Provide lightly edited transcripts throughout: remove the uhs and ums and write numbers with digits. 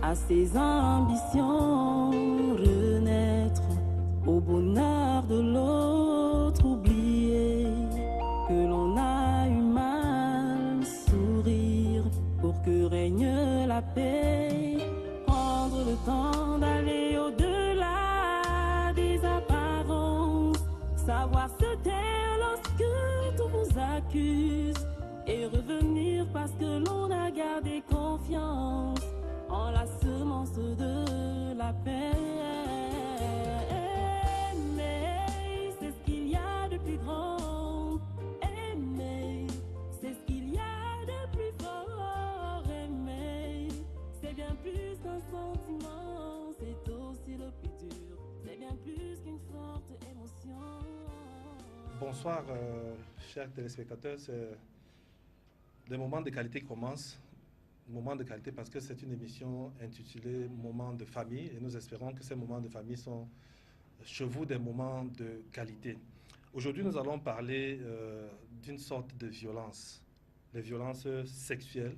à ses ambitions, renaître au bonheur de l'autre, oublier que l'on a eu mal, sourire pour que règne la paix, prendre le temps d'aller au-delà des apparences, savoir se taire lorsque tout vous accuse et revenir parce que l'on a gardé confiance en la semence de la paix. Aimer, c'est ce qu'il y a de plus grand. Aimer, c'est ce qu'il y a de plus fort. Aimer, c'est bien plus qu'un sentiment, c'est aussi le plus dur. C'est bien plus qu'une forte émotion. Bonsoir, chers téléspectateurs. Les moments de qualité commencent. Moments de qualité parce que c'est une émission intitulée Moments de famille et nous espérons que ces moments de famille sont chez vous des moments de qualité. Aujourd'hui, nous allons parler d'une sorte de violence, les violences sexuelles,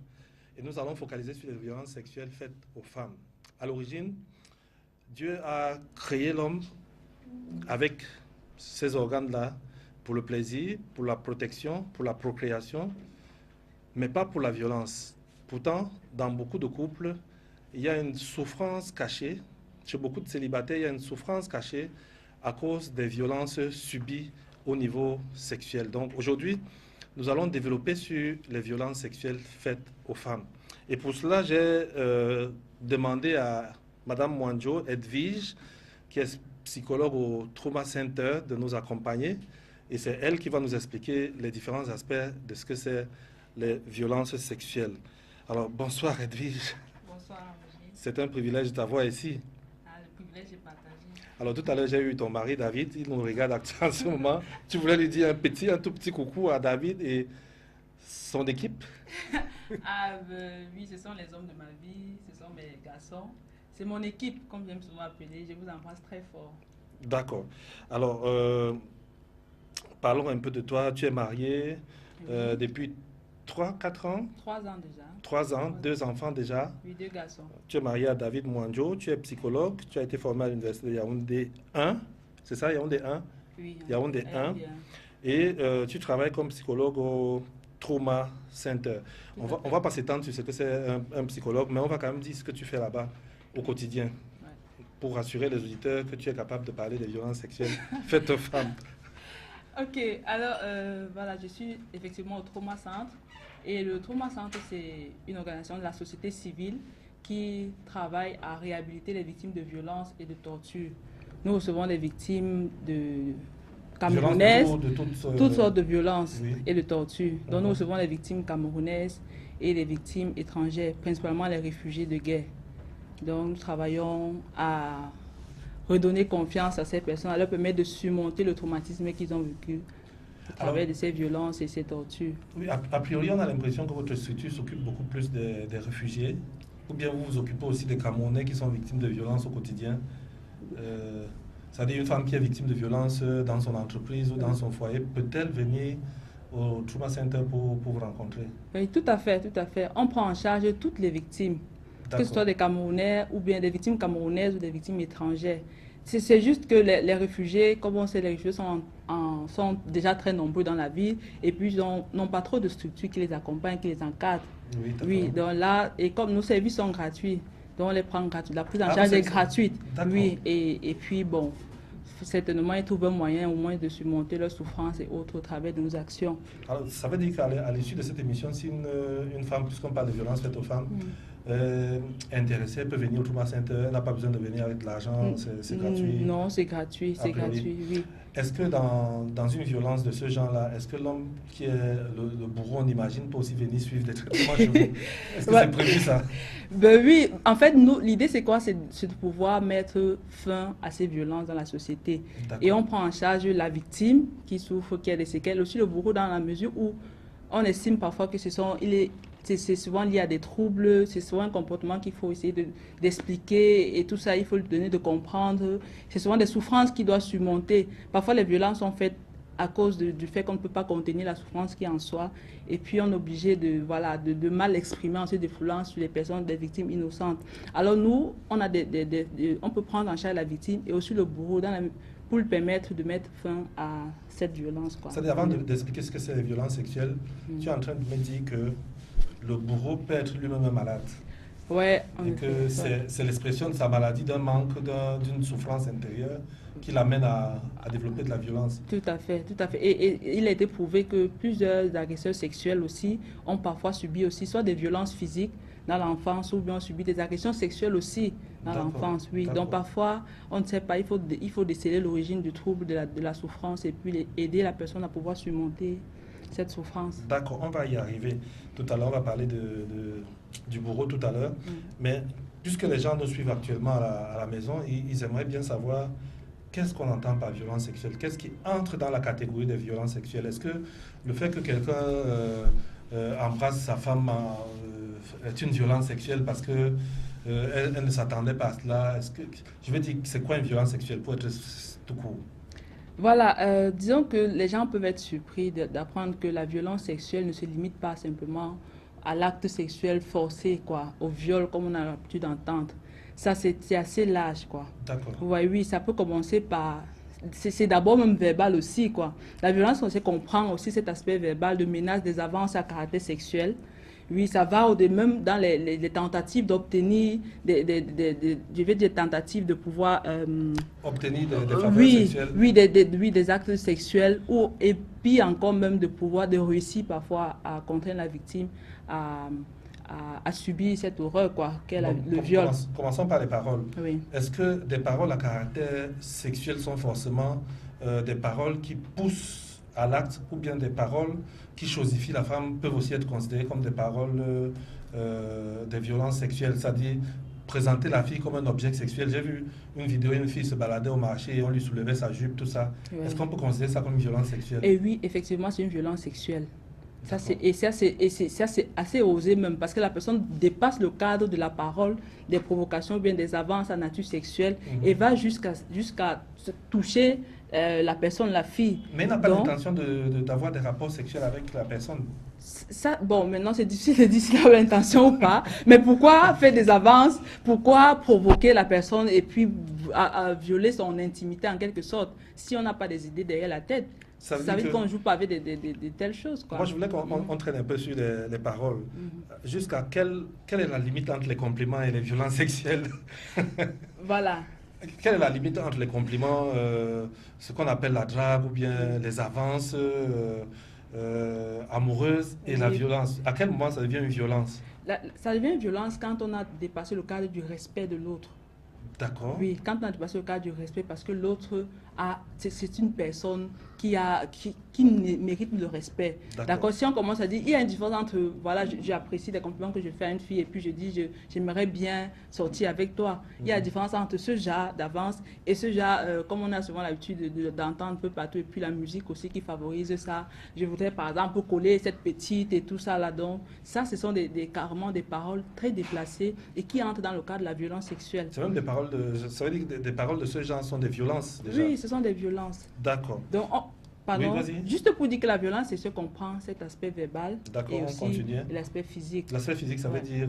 et nous allons focaliser sur les violences sexuelles faites aux femmes. À l'origine, Dieu a créé l'homme avec ces organes-là pour le plaisir, pour la protection, pour la procréation, mais pas pour la violence. Pourtant, dans beaucoup de couples, il y a une souffrance cachée. Chez beaucoup de célibataires, il y a une souffrance cachée à cause des violences subies au niveau sexuel. Donc aujourd'hui, nous allons développer sur les violences sexuelles faites aux femmes. Et pour cela, j'ai demandé à Madame Mwanjo Edwige, qui est psychologue au Trauma Center, de nous accompagner. Et c'est elle qui va nous expliquer les différents aspects de ce que c'est les violences sexuelles. Alors, bonsoir Edwige. Bonsoir, Roger. C'est un privilège de t'avoir ici. Le privilège est partagé. Alors, tout à l'heure, j'ai eu ton mari David. Il nous regarde actuellement en ce moment. Tu voulais lui dire un tout petit coucou à David et son équipe? Oui, ce sont les hommes de ma vie, ce sont mes garçons. C'est mon équipe, comme j'aime souvent appeler. Je vous embrasse très fort. D'accord. Alors, parlons un peu de toi. Tu es mariée depuis 3-4 ans? 3 ans déjà. 3 ans, 2 enfants déjà. Oui, 2 garçons. Tu es mariée à David Mwanjo, tu es psychologue, tu as été formé à l'université de Yaoundé 1, c'est ça, Yaoundé 1? Oui. Yaoundé 1. Et tu travailles comme psychologue au Trauma Center. On va pas s'étendre sur ce que c'est un psychologue, mais on va quand même dire ce que tu fais là-bas au quotidien, pour rassurer les auditeurs que tu es capable de parler des violences sexuelles faites aux femmes. Ok, alors voilà, je suis effectivement au Trauma Center. Et le Trauma Center, c'est une organisation de la société civile qui travaille à réhabiliter les victimes de violences et de torture. Nous recevons les victimes de camerounaises, toutes sortes de violences et de torture. Donc nous recevons les victimes camerounaises et les victimes étrangères, principalement les réfugiés de guerre. Donc nous travaillons à redonner confiance à ces personnes, à leur permettre de surmonter le traumatisme qu'ils ont vécu à travers de ces violences et ces tortures. Oui, a priori, on a l'impression que votre structure s'occupe beaucoup plus des réfugiés, ou bien vous vous occupez aussi des Camerounais qui sont victimes de violences au quotidien. C'est-à-dire une femme qui est victime de violences dans son entreprise ou dans son foyer, peut-elle venir au Trauma Center pour vous rencontrer? Oui, tout à fait, tout à fait. On prend en charge toutes les victimes, que ce soit des Camerounais ou bien des victimes camerounaises ou des victimes étrangères. C'est juste que les réfugiés, comme on sait, les réfugiés sont déjà très nombreux dans la ville et puis ils n'ont pas trop de structures qui les accompagnent, qui les encadrent. Oui, donc là, et comme nos services sont gratuits, donc on les prend gratuits. La prise en charge est gratuite. Oui, et puis bon, certainement ils trouvent un moyen au moins de surmonter leurs souffrances et autres au travers de nos actions. Alors, ça veut dire qu'à l'issue de cette émission, si une femme, puisqu'on parle de violence faite aux femmes, intéressée, peut venir au Trauma Center, elle n'a pas besoin de venir avec de l'argent, c'est gratuit? Non, c'est gratuit, oui. Est-ce que dans une violence de ce genre-là, est-ce que l'homme qui est le bourreau, on imagine, peut aussi venir suivre des traitements chez vous? Est-ce que c'est prévu ça? Ben oui, en fait, l'idée c'est quoi? C'est de pouvoir mettre fin à ces violences dans la société. Et on prend en charge la victime qui souffre, qui a des séquelles, aussi le bourreau dans la mesure où on estime parfois que c'est souvent lié à des troubles, c'est souvent un comportement qu'il faut essayer d'expliquer et tout ça, il faut lui donner de comprendre. C'est souvent des souffrances qu'il doit surmonter. Parfois, les violences sont faites à cause du fait qu'on ne peut pas contenir la souffrance qui est en soi. Et puis, on est obligé de mal exprimer ensuite des violences sur les personnes, des victimes innocentes. Alors, nous, on peut prendre en charge la victime et aussi le bourreau pour lui permettre de mettre fin à cette violence. C'est-à-dire, avant d'expliquer ce que c'est les violences sexuelles, tu es en train de me dire que le bourreau peut être lui-même malade. Ouais, et que c'est l'expression de sa maladie, d'un manque, d'une souffrance intérieure qui l'amène à développer de la violence. Tout à fait, tout à fait. Et il a été prouvé que plusieurs agresseurs sexuels aussi ont parfois subi aussi soit des violences physiques dans l'enfance ou bien ont subi des agressions sexuelles aussi dans l'enfance. Oui. Donc parfois, on ne sait pas, il faut déceler l'origine du trouble, de la souffrance et puis aider la personne à pouvoir surmonter cette souffrance. D'accord, on va y arriver. Tout à l'heure, on va parler du bourreau tout à l'heure. Mais puisque les gens nous suivent actuellement à la maison, ils aimeraient bien savoir qu'est-ce qu'on entend par violence sexuelle. Qu'est-ce qui entre dans la catégorie des violences sexuelles? Est-ce que le fait que quelqu'un embrasse sa femme est une violence sexuelle parce que elle ne s'attendait pas à cela? Je veux dire, c'est quoi une violence sexuelle pour être tout court? Voilà, disons que les gens peuvent être surpris d'apprendre que la violence sexuelle ne se limite pas simplement à l'acte sexuel forcé, quoi, au viol comme on a l'habitude d'entendre. Ça, c'est assez large, quoi. D'accord. Ouais, oui, ça peut commencer par... C'est d'abord même verbal aussi, quoi. La violence, on sait comprend aussi cet aspect verbal de menace des avances à caractère sexuel. Oui, ça va même dans les tentatives d'obtenir des tentatives de pouvoir... obtenir des faveurs sexuelles. Oui, des actes sexuels et puis encore même de réussir parfois à contraindre la victime à subir cette horreur, quoi, qu'est le viol. Commençons par les paroles. Oui. Est-ce que des paroles à caractère sexuel sont forcément des paroles qui poussent à l'acte ou bien des paroles qui chosifient la femme peuvent aussi être considérées comme des paroles des violences sexuelles, c'est-à-dire présenter la fille comme un objet sexuel. J'ai vu une vidéo, une fille se baladait au marché et on lui soulevait sa jupe, tout ça. Oui. Est-ce qu'on peut considérer ça comme une violence sexuelle? Et oui, effectivement, c'est une violence sexuelle. Ça, c'est assez osé même, parce que la personne dépasse le cadre de la parole, des provocations, bien des avances à nature sexuelle, et va jusqu'à toucher la personne, la fille. Mais il n'a pas l'intention d'avoir des rapports sexuels avec la personne. Ça, bon, maintenant c'est difficile de dire s'il a l'intention ou pas, mais pourquoi faire des avances, pourquoi provoquer la personne et puis à violer son intimité en quelque sorte, si on n'a pas des idées derrière la tête? Ça veut dire qu'on ne joue pas avec de telles choses, quoi. Moi, je voulais qu'on traîne un peu sur les paroles. Jusqu'à quelle est la limite entre les compliments et les violences sexuelles? Voilà. Quelle est la limite entre les compliments, ce qu'on appelle la drague ou bien les avances amoureuses et la violence? À quel moment ça devient une violence? Ça devient une violence quand on a dépassé le cadre du respect de l'autre. D'accord. Oui, quand on a dépassé le cadre du respect, parce que l'autre c'est une personne qui mérite le respect. D'accord. Si on commence à dire, il y a une différence entre, voilà, j'apprécie les compliments que je fais à une fille et puis je dis, j'aimerais bien sortir avec toi. Il y a une différence entre ce genre d'avance et ce genre, comme on a souvent l'habitude d'entendre un peu partout, et puis la musique aussi qui favorise ça. Je voudrais par exemple coller cette petite et tout ça là-dedans. Ça, ce sont carrément des paroles très déplacées et qui entrent dans le cadre de la violence sexuelle. C'est même des paroles ça veut dire que des paroles de ce genre sont des violences déjà. Oui, ce sont des violences. D'accord. Donc, pardon, oui, juste pour dire que la violence, c'est ce qu'on prend, cet aspect verbal et aussi l'aspect physique. L'aspect physique, ça veut dire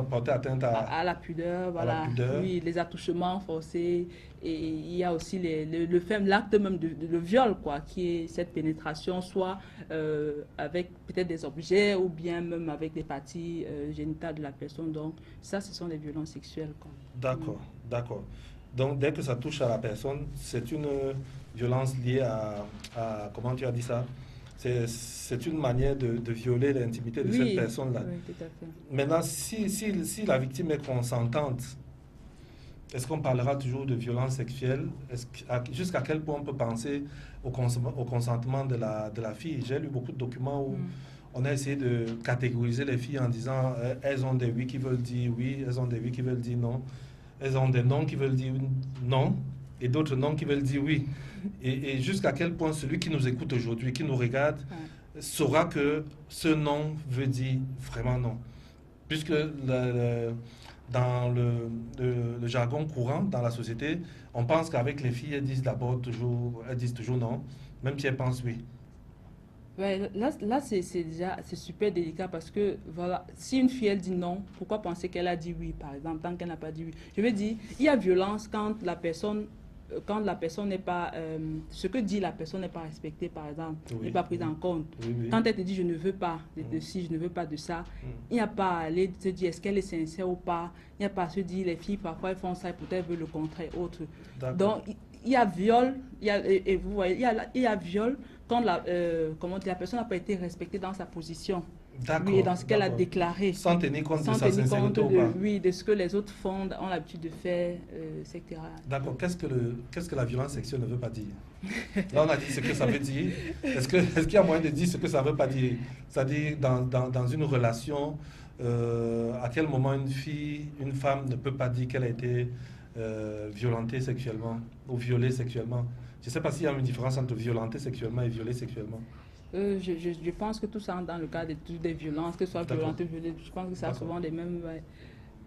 porter atteinte à la pudeur, voilà. Oui, les attouchements forcés. Et il y a aussi l'acte même le viol, quoi, qui est cette pénétration, soit avec peut-être des objets ou bien même avec des parties génitales de la personne. Donc, ça, ce sont des violences sexuelles. D'accord, d'accord. Donc, dès que ça touche à la personne, c'est une violence liée à comment tu as dit ça? C'est une manière de violer l'intimité de cette personne-là. Oui, tout à fait. Maintenant, si la victime est consentante, est-ce qu'on parlera toujours de violence sexuelle? Jusqu'à quel point on peut penser au consentement de la fille? J'ai lu beaucoup de documents où on a essayé de catégoriser les filles en disant elles ont des oui qui veulent dire oui, elles ont des oui qui veulent dire non, elles ont des non qui veulent dire non, et d'autres non qui veulent dire oui. Et jusqu'à quel point celui qui nous écoute aujourd'hui, qui nous regarde, saura que ce non veut dire vraiment non. Puisque dans le jargon courant dans la société, on pense qu'avec les filles, elles disent toujours non, même si elles pensent oui. Ouais, là c'est déjà c'est super délicat parce que voilà, si une fille elle dit non, pourquoi penser qu'elle a dit oui par exemple tant qu'elle n'a pas dit oui? Je veux dire, il y a violence quand la personne n'est pas ce que dit la personne n'est pas respecté par exemple, Oui, n'est pas prise oui. en compte. Oui, oui. Quand elle te dit je ne veux pas de ci, je ne veux pas de ça, il n'y a pas à aller se dire est-ce qu'elle est sincère ou pas. Il n'y a pas à se dire les filles parfois elles font ça et peut-être elles veulent le contraire autre. D'accord. Donc il y a viol, et vous voyez, il y a viol quand comment dire, la personne n'a pas été respectée dans sa position. D'accord, Oui, et dans ce qu'elle a d'accord. déclaré. Sans tenir compte de Sans sa tenir compte sincérité ou de, pas. oui, de ce que les autres font, ont l'habitude de faire, etc. D'accord. Qu'est-ce que la violence sexuelle ne veut pas dire? Là, on a dit ce que ça veut dire. Est-ce qu'il y a moyen de dire ce que ça ne veut pas dire? C'est-à-dire, dans une relation, à quel moment une femme ne peut pas dire qu'elle a été violentée sexuellement ou violée sexuellement? Je ne sais pas s'il y a une différence entre violenter sexuellement et violer sexuellement. Je pense que tout ça entre dans le cas des violences, que ce soit D'accord. violente ou violée, je pense que ça a D'accord. souvent les mêmes... ouais.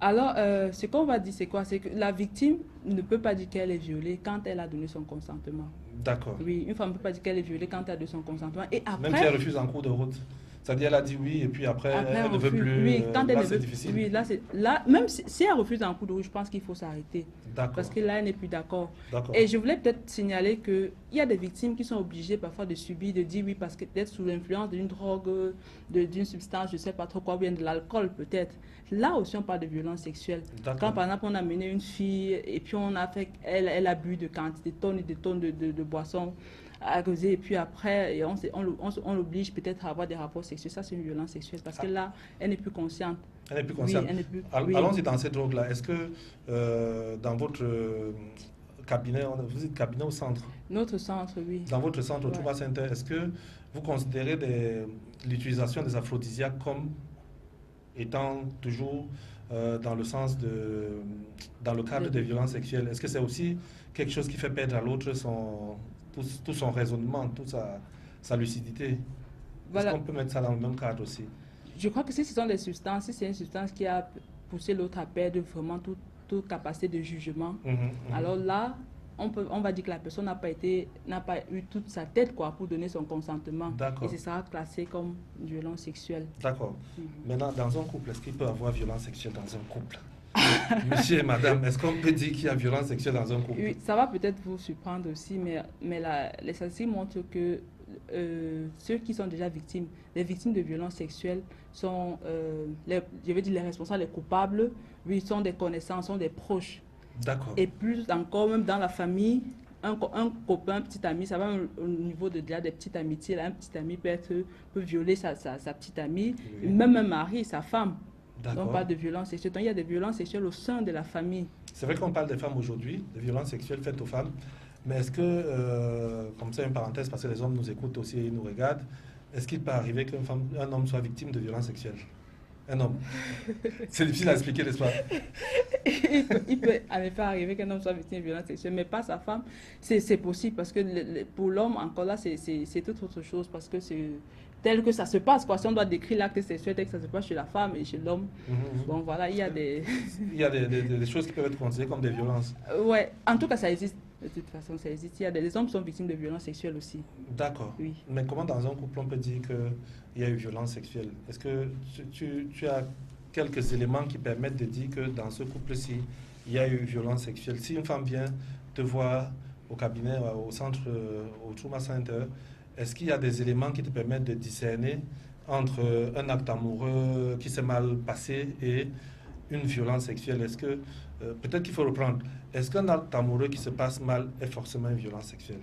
Alors, ce qu'on va dire, c'est quoi? C'est que la victime ne peut pas dire qu'elle est violée quand elle a donné son consentement. D'accord. Oui, une femme ne peut pas dire qu'elle est violée quand elle a donné son consentement. Et Même si elle après, refuse en cours de route. C'est-à-dire, elle a dit oui et puis après elle ne veut refuse. plus. Oui, quand elle Là, ne c'est veut difficile. oui, là, même si elle refuse en coup de rouge, je pense qu'il faut s'arrêter. D'accord. Parce que là, elle n'est plus d'accord. D'accord. Et je voulais peut-être signaler qu'il y a des victimes qui sont obligées parfois de subir, de dire oui, parce que peut-être sous l'influence d'une drogue, d'une substance, je ne sais pas trop quoi, ou bien de l'alcool peut-être. Là aussi, on parle de violence sexuelle. D'accord. Quand par exemple, on a mené une fille et puis on a fait, elle a bu de quantité, de tonnes et de tonnes de boissons à causer, et puis après, et on l'oblige peut-être à avoir des rapports sexuels. Ça, c'est une violence sexuelle parce que là, elle n'est plus consciente. Elle n'est plus consciente. Oui, elle n'est plus. Allons-y dans cette drogue-là. Est-ce que dans votre cabinet, vous dites cabinet au centre? Notre centre, oui. Dans votre centre, au Ouais. Trauma Center, est-ce que vous considérez l'utilisation des aphrodisiaques comme étant toujours dans le sens dans le cadre des violences sexuelles? Est-ce que c'est aussi quelque chose qui fait perdre à l'autre tout son raisonnement, toute sa lucidité? Voilà. Est-ce qu'on peut mettre ça dans le même cadre aussi? Je crois que si ce sont des substances, si c'est une substance qui a poussé l'autre à perdre vraiment toute capacité de jugement, alors là, on va dire que la personne n'a pas eu toute sa tête quoi, pour donner son consentement. D'accord. Et ce sera classé comme violence sexuelle. D'accord. Maintenant, dans un couple, est-ce qu'il peut y avoir violence sexuelle dans un couple? Monsieur et madame, est-ce qu'on peut dire qu'il y a violence sexuelle dans un couple? Oui, ça va peut-être vous surprendre aussi, mais les statistiques montrent que ceux qui sont déjà victimes, les victimes de violences sexuelles sont, je veux dire, les responsables, les coupables, oui, sont des connaissances, sont des proches. D'accord. Et plus encore, même dans la famille, un copain, un petit ami, ça va au niveau de déjà des petites amitiés. Là, un petit ami peut violer sa petite amie, Oui. même un mari, sa femme. Donc, D'accord. on parle de violences sexuelles. Donc, il y a des violences sexuelles au sein de la famille. C'est vrai qu'on parle des femmes aujourd'hui, de violences sexuelles faites aux femmes, mais est-ce que, comme ça une parenthèse, parce que les hommes nous écoutent aussi et nous regardent, est-ce qu'il peut arriver qu'un homme soit victime de violences sexuelles? Un homme. C'est difficile à expliquer, n'est-ce pas? Il peut en effet arriver qu'un homme soit victime de violences sexuelles, mais pas sa femme. C'est possible parce que pour l'homme, encore là, c'est toute autre chose parce que c'est tel que ça se passe. Quoi. Si on doit décrire l'acte sexuel tel que ça se passe chez la femme et chez l'homme, bon voilà, il y a des... Il y a des choses qui peuvent être considérées comme des violences. Ouais, en tout cas, ça existe. De toute façon, ça existe. Il y a des hommes qui sont victimes de violences sexuelles aussi. D'accord. Oui. Mais comment dans un couple on peut dire qu'il y a eu violence sexuelle? Est-ce que tu as quelques éléments qui permettent de dire que dans ce couple-ci, il y a eu violence sexuelle? Si une femme vient te voir au cabinet, au centre, au Trauma Center, est-ce qu'il y a des éléments qui te permettent de discerner entre un acte amoureux qui s'est mal passé et une violence sexuelle? Est-ce que, peut-être qu'il faut reprendre, est-ce qu'un acte amoureux qui se passe mal est forcément une violence sexuelle?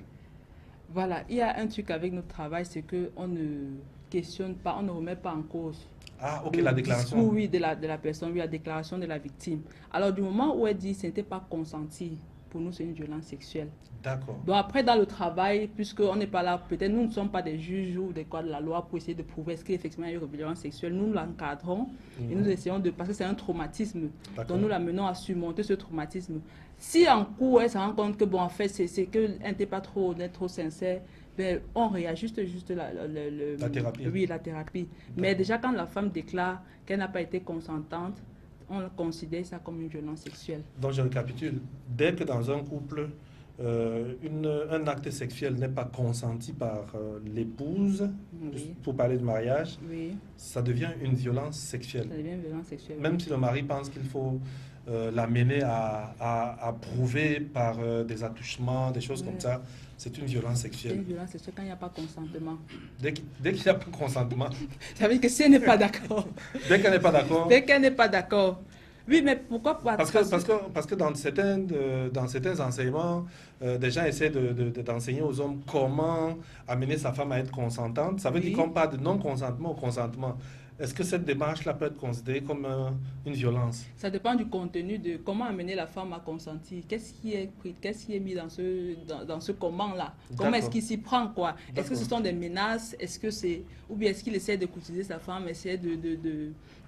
Voilà, il y a un truc avec notre travail, c'est qu'on ne questionne pas, on ne remet pas en cause. Ah, ok, Le la déclaration. discours, oui, de la personne, oui, la déclaration de la victime. Alors, du moment où elle dit que ce n'était pas consenti, pour nous, c'est une violence sexuelle. D'accord. Donc après, dans le travail, puisqu'on n'est pas là, peut-être nous ne sommes pas des juges ou des quoi de la loi pour essayer de prouver est-ce qu'effectivement il y a eu une violence sexuelle, nous l'encadrons et nous essayons parce que c'est un traumatisme, D'accord. donc nous l'amenons à surmonter ce traumatisme. Si en cours, elle se rend compte que bon, en fait, c'est qu'elle n'était pas trop honnête, trop sincère, ben, on réajuste juste La thérapie. Oui, la thérapie. Mais déjà, quand la femme déclare qu'elle n'a pas été consentante, on considère ça comme une violence sexuelle. Donc je récapitule. Dès que dans un couple, un acte sexuel n'est pas consenti par l'épouse, Oui. pour parler de mariage, Oui, ça devient une violence sexuelle. ça devient une violence sexuelle. Même si le mari pense qu'il faut l'amener à prouver par des attouchements, des choses comme ça, c'est une violence C'est une sexuelle. violence sexuelle quand il n'y a pas consentement. Dès qu'il n'y a pas de consentement, Ça veut dire que si elle n'est pas d'accord, dès qu'elle n'est pas d'accord, dès qu'elle n'est pas d'accord. Oui, mais pourquoi pas? parce que dans certains enseignements, des gens essaient d'enseigner aux hommes comment amener sa femme à être consentante. Ça veut dire Oui. qu'on parle de non-consentement au consentement. Est-ce que cette démarche-là peut être considérée comme une violence? Ça dépend du contenu de comment amener la femme à consentir. Qu'est-ce qui est pris, qu'est-ce qui est mis dans ce comment-là? Comment est-ce D'accord. qu'il s'y prend, quoi? Est-ce que ce D'accord. sont des menaces? Est-ce que c'est, ou bien est-ce qu'il essaie de courtiser sa femme, essaie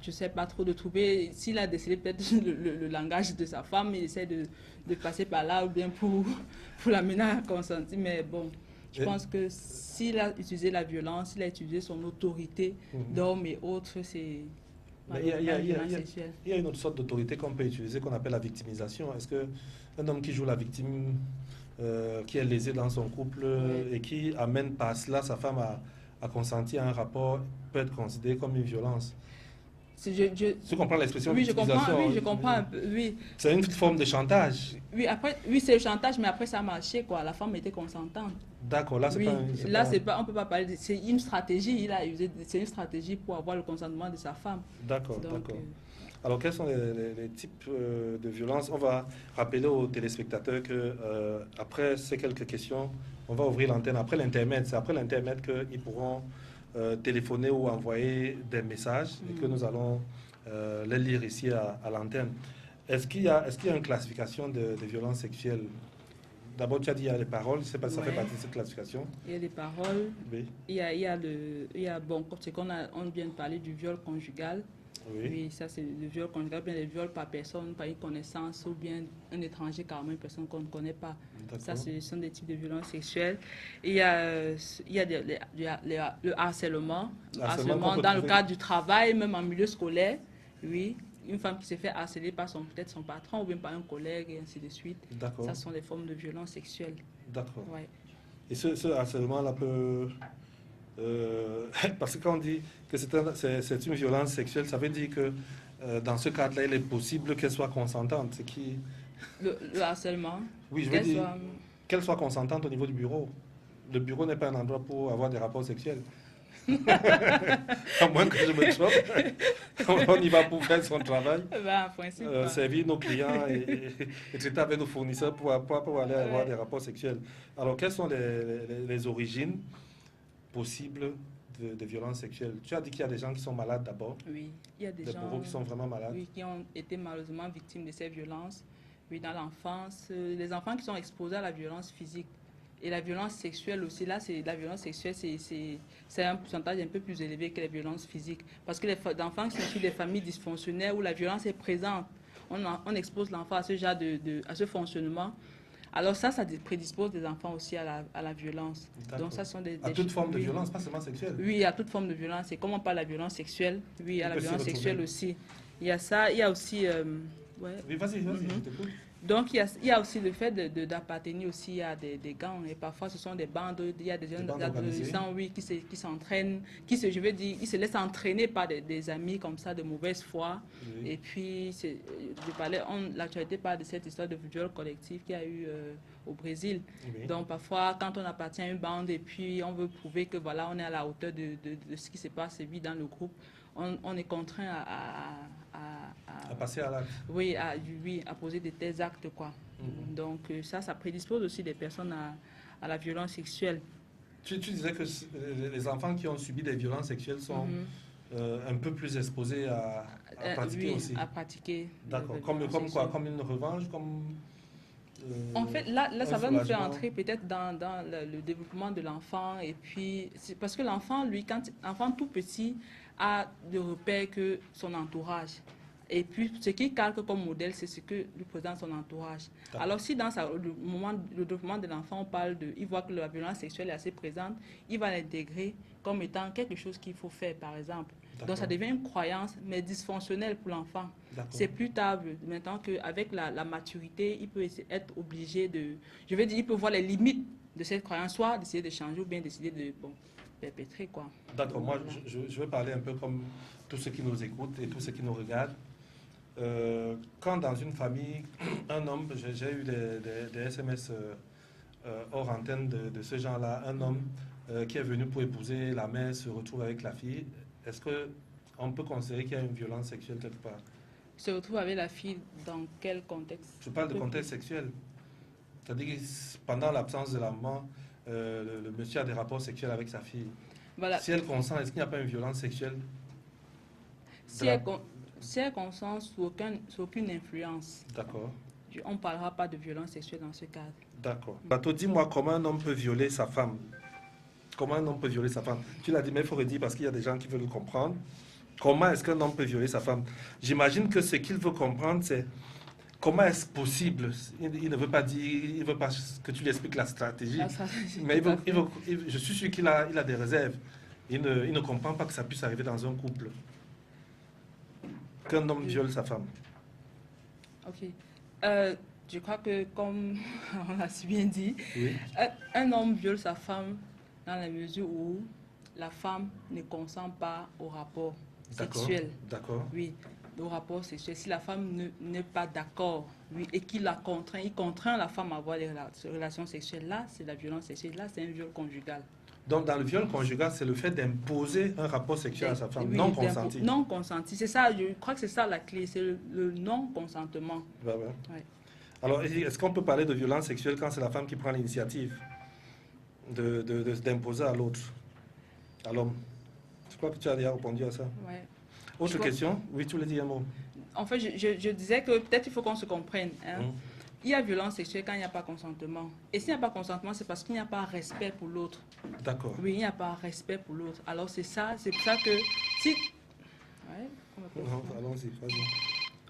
je sais pas trop, de trouver, s'il a décelé peut-être le langage de sa femme, il essaie de passer par là, ou bien pour l'amener à consentir. Mais bon, je Et- pense que s'il a utilisé la violence, s'il a utilisé son autorité d'homme et autres, c'est Mais il y a- il y a- une il y a- violence sexuelle. Il y a une autre sorte d'autorité qu'on peut utiliser qu'on appelle la victimisation. Est-ce qu'un homme qui joue la victime, qui est lésé dans son couple Oui. et qui amène par cela sa femme à consentir à un rapport peut être considéré comme une violence? Tu comprends l'expression Oui, je comprends, victimisation? oui, je comprends un peu, oui. C'est une forme de chantage. Oui, après, oui, c'est le chantage, mais après ça a marché, quoi. La femme était consentante. D'accord, là c'est Oui, pas... là, c'est pas, on peut pas parler c'est une stratégie, il a usé, c'est une stratégie pour avoir le consentement de sa femme. D'accord, Donc, d'accord. Alors, quels sont les types de violences? On va rappeler aux téléspectateurs que après ces quelques questions, on va ouvrir l'antenne. Après l'intermède, c'est après l'intermède qu'ils pourront téléphoner ou envoyer des messages et que nous allons les lire ici à l'antenne. Est-ce qu'il y a une classification de violences sexuelles? D'abord, tu as dit il y a les paroles, je sais pas si ça fait Ouais. partie de cette classification. il y a des paroles, Oui, il y a bon, c'est on vient de parler du viol conjugal. oui. Oui, ça c'est le viol conjugal, bien le viol par personne, par une connaissance, ou bien un étranger carrément, une personne qu'on ne connaît pas. Ça, D'accord. ce sont des types de violences sexuelles. Et il y a le harcèlement. Le harcèlement qu'on peut Dans le trouver- cadre du travail, même en milieu scolaire. Oui, une femme qui se fait harceler par peut-être son patron ou bien par un collègue et ainsi de suite. D'accord, Ça sont des formes de violences sexuelles. d'accord. Ouais. Et ce harcèlement-là peut... parce que quand on dit que c'est une violence sexuelle, ça veut dire que dans ce cadre-là, il est possible qu'elle soit consentante. Ce qui... Le harcèlement. Oui, je veux qu'elle dire soit- qu'elle soit consentante au niveau du bureau. Le bureau n'est pas un endroit pour avoir des rapports sexuels. À moins que je me trompe. On y va pour faire son travail, Ben, en principe, pas. servir nos clients et traiter avec nos fournisseurs pour aller avoir Ouais. des rapports sexuels. Alors, quelles sont les origines possibles de violences sexuelles? Tu as dit qu'il y a des gens qui sont malades d'abord, Oui, il y a des des gens bourreaux qui sont vraiment malades. oui, qui ont été malheureusement victimes de ces violences. Oui, dans l'enfance, les enfants qui sont exposés à la violence physique et la violence sexuelle aussi, là, c'est la violence sexuelle, c'est un pourcentage un peu plus élevé que les violences physiques. Parce que les enfants qui sont issus des familles dysfonctionnelles où la violence est présente, on expose l'enfant à ce genre à ce fonctionnement. Alors ça prédispose les enfants aussi à la violence. D'accord. Donc ça sont À toute forme de oui. violence, pas seulement sexuelle. Oui, à toute forme de violence. Et comme on parle de la violence sexuelle, oui, à la peut s'y violence retrouver. sexuelle aussi. Il y a ça, il y a aussi... ouais. Oui, vas-y, Mhm. je t'écoute. Donc, il y a aussi le fait d'appartenir aussi à des gangs. Et parfois, ce sont des bandes, il y a des jeunes bandes adolescents, oui, qui s'entraînent, je veux dire, ils se laissent entraîner par des amis comme ça, de mauvaise foi. Oui. Et puis, l'actualité parle de cette histoire de viol collectif qu'il y a eu au Brésil. Oui. Donc, parfois, quand on appartient à une bande et puis on veut prouver que voilà, on est à la hauteur de ce qui se passe et vit dans le groupe, on est contraint À passer à l'acte. oui, à poser de tels actes, quoi. Mhm. Donc, ça prédispose aussi des personnes à la violence sexuelle. Tu disais que les enfants qui ont subi des violences sexuelles sont Mhm. un peu plus exposés à pratiquer Oui, aussi. à pratiquer. D'accord. des Comme violences quoi? sexuelles. Comme une revanche? En fait, là un ça va nous faire soulagement? entrer peut-être dans le développement de l'enfant. Et puis, c'est parce que l'enfant, lui, l'enfant tout petit, a de repères que son entourage. Et puis, ce qu'il calque comme modèle, c'est ce que lui présente son entourage. D'accord. Alors, si dans le développement de l'enfant, il voit que la violence sexuelle est assez présente, il va l'intégrer comme étant quelque chose qu'il faut faire, par exemple. Donc ça devient une croyance, mais dysfonctionnelle pour l'enfant. C'est plus tard, maintenant qu'avec la maturité, il peut être obligé de... Je veux dire, il peut voir les limites de cette croyance, soit d'essayer de changer ou bien décider de perpétrer, quoi. D'accord, moi je vais parler un peu comme tous ceux qui nous écoutent et tous ceux qui nous regardent. Quand dans une famille, un homme, j'ai eu des SMS hors antenne de ce genre-là, un homme qui est venu pour épouser la mère se retrouve avec la fille, est-ce qu'on peut considérer qu'il y a une violence sexuelle quelque part? Se retrouve avec la fille dans quel contexte? Je parle de contexte sexuel. C'est-à-dire que pendant l'absence de la maman, le monsieur a des rapports sexuels avec sa fille. Voilà. Si elle consent, est-ce qu'il n'y a pas une violence sexuelle? Si elle consent sous aucune influence, d'accord, on ne parlera pas de violence sexuelle dans ce cadre. D'accord. Bateau, dis-moi comment un homme peut violer sa femme. Comment un homme peut violer sa femme? Tu l'as dit, mais il faut redire parce qu'il y a des gens qui veulent le comprendre. Comment est-ce qu'un homme peut violer sa femme? J'imagine que ce qu'il veut comprendre, c'est comment est-ce possible. Il ne veut pas dire, il veut pas que tu lui expliques la stratégie. Mais je suis sûr qu'il a des réserves. Il ne comprend pas que ça puisse arriver dans un couple. Qu'un homme viole sa femme. Ok. Je crois que, comme on l'a si bien dit, oui. Un homme viole sa femme dans la mesure où la femme ne consent pas au rapport sexuel. D'accord. Oui, au rapport sexuel. Si la femme n'est pas d'accord, oui, et qu'il la contraint, il contraint la femme à avoir des relations sexuelles, là, c'est la violence sexuelle, là, c'est un viol conjugal. Donc, dans le viol conjugal, c'est le fait d'imposer un rapport sexuel à sa femme, oui, non consenti. Non consenti, c'est ça, je crois que c'est ça la clé, c'est le non-consentement. Ouais. Alors, est-ce qu'on peut parler de violence sexuelle quand c'est la femme qui prend l'initiative d'imposer à l'autre, à l'homme? Je crois que tu as déjà répondu à ça. Ouais. Autre question? Oui, tu voulais dire un mot. En fait, je disais que peut-être il faut qu'on se comprenne. Hein. Il y a violence sexuelle quand il n'y a pas consentement. Et s'il n'y a pas consentement, c'est parce qu'il n'y a pas respect pour l'autre. D'accord. Oui, il n'y a pas respect pour l'autre. Alors c'est ça, c'est pour ça que si... Ouais, non, allons-y, vas-y.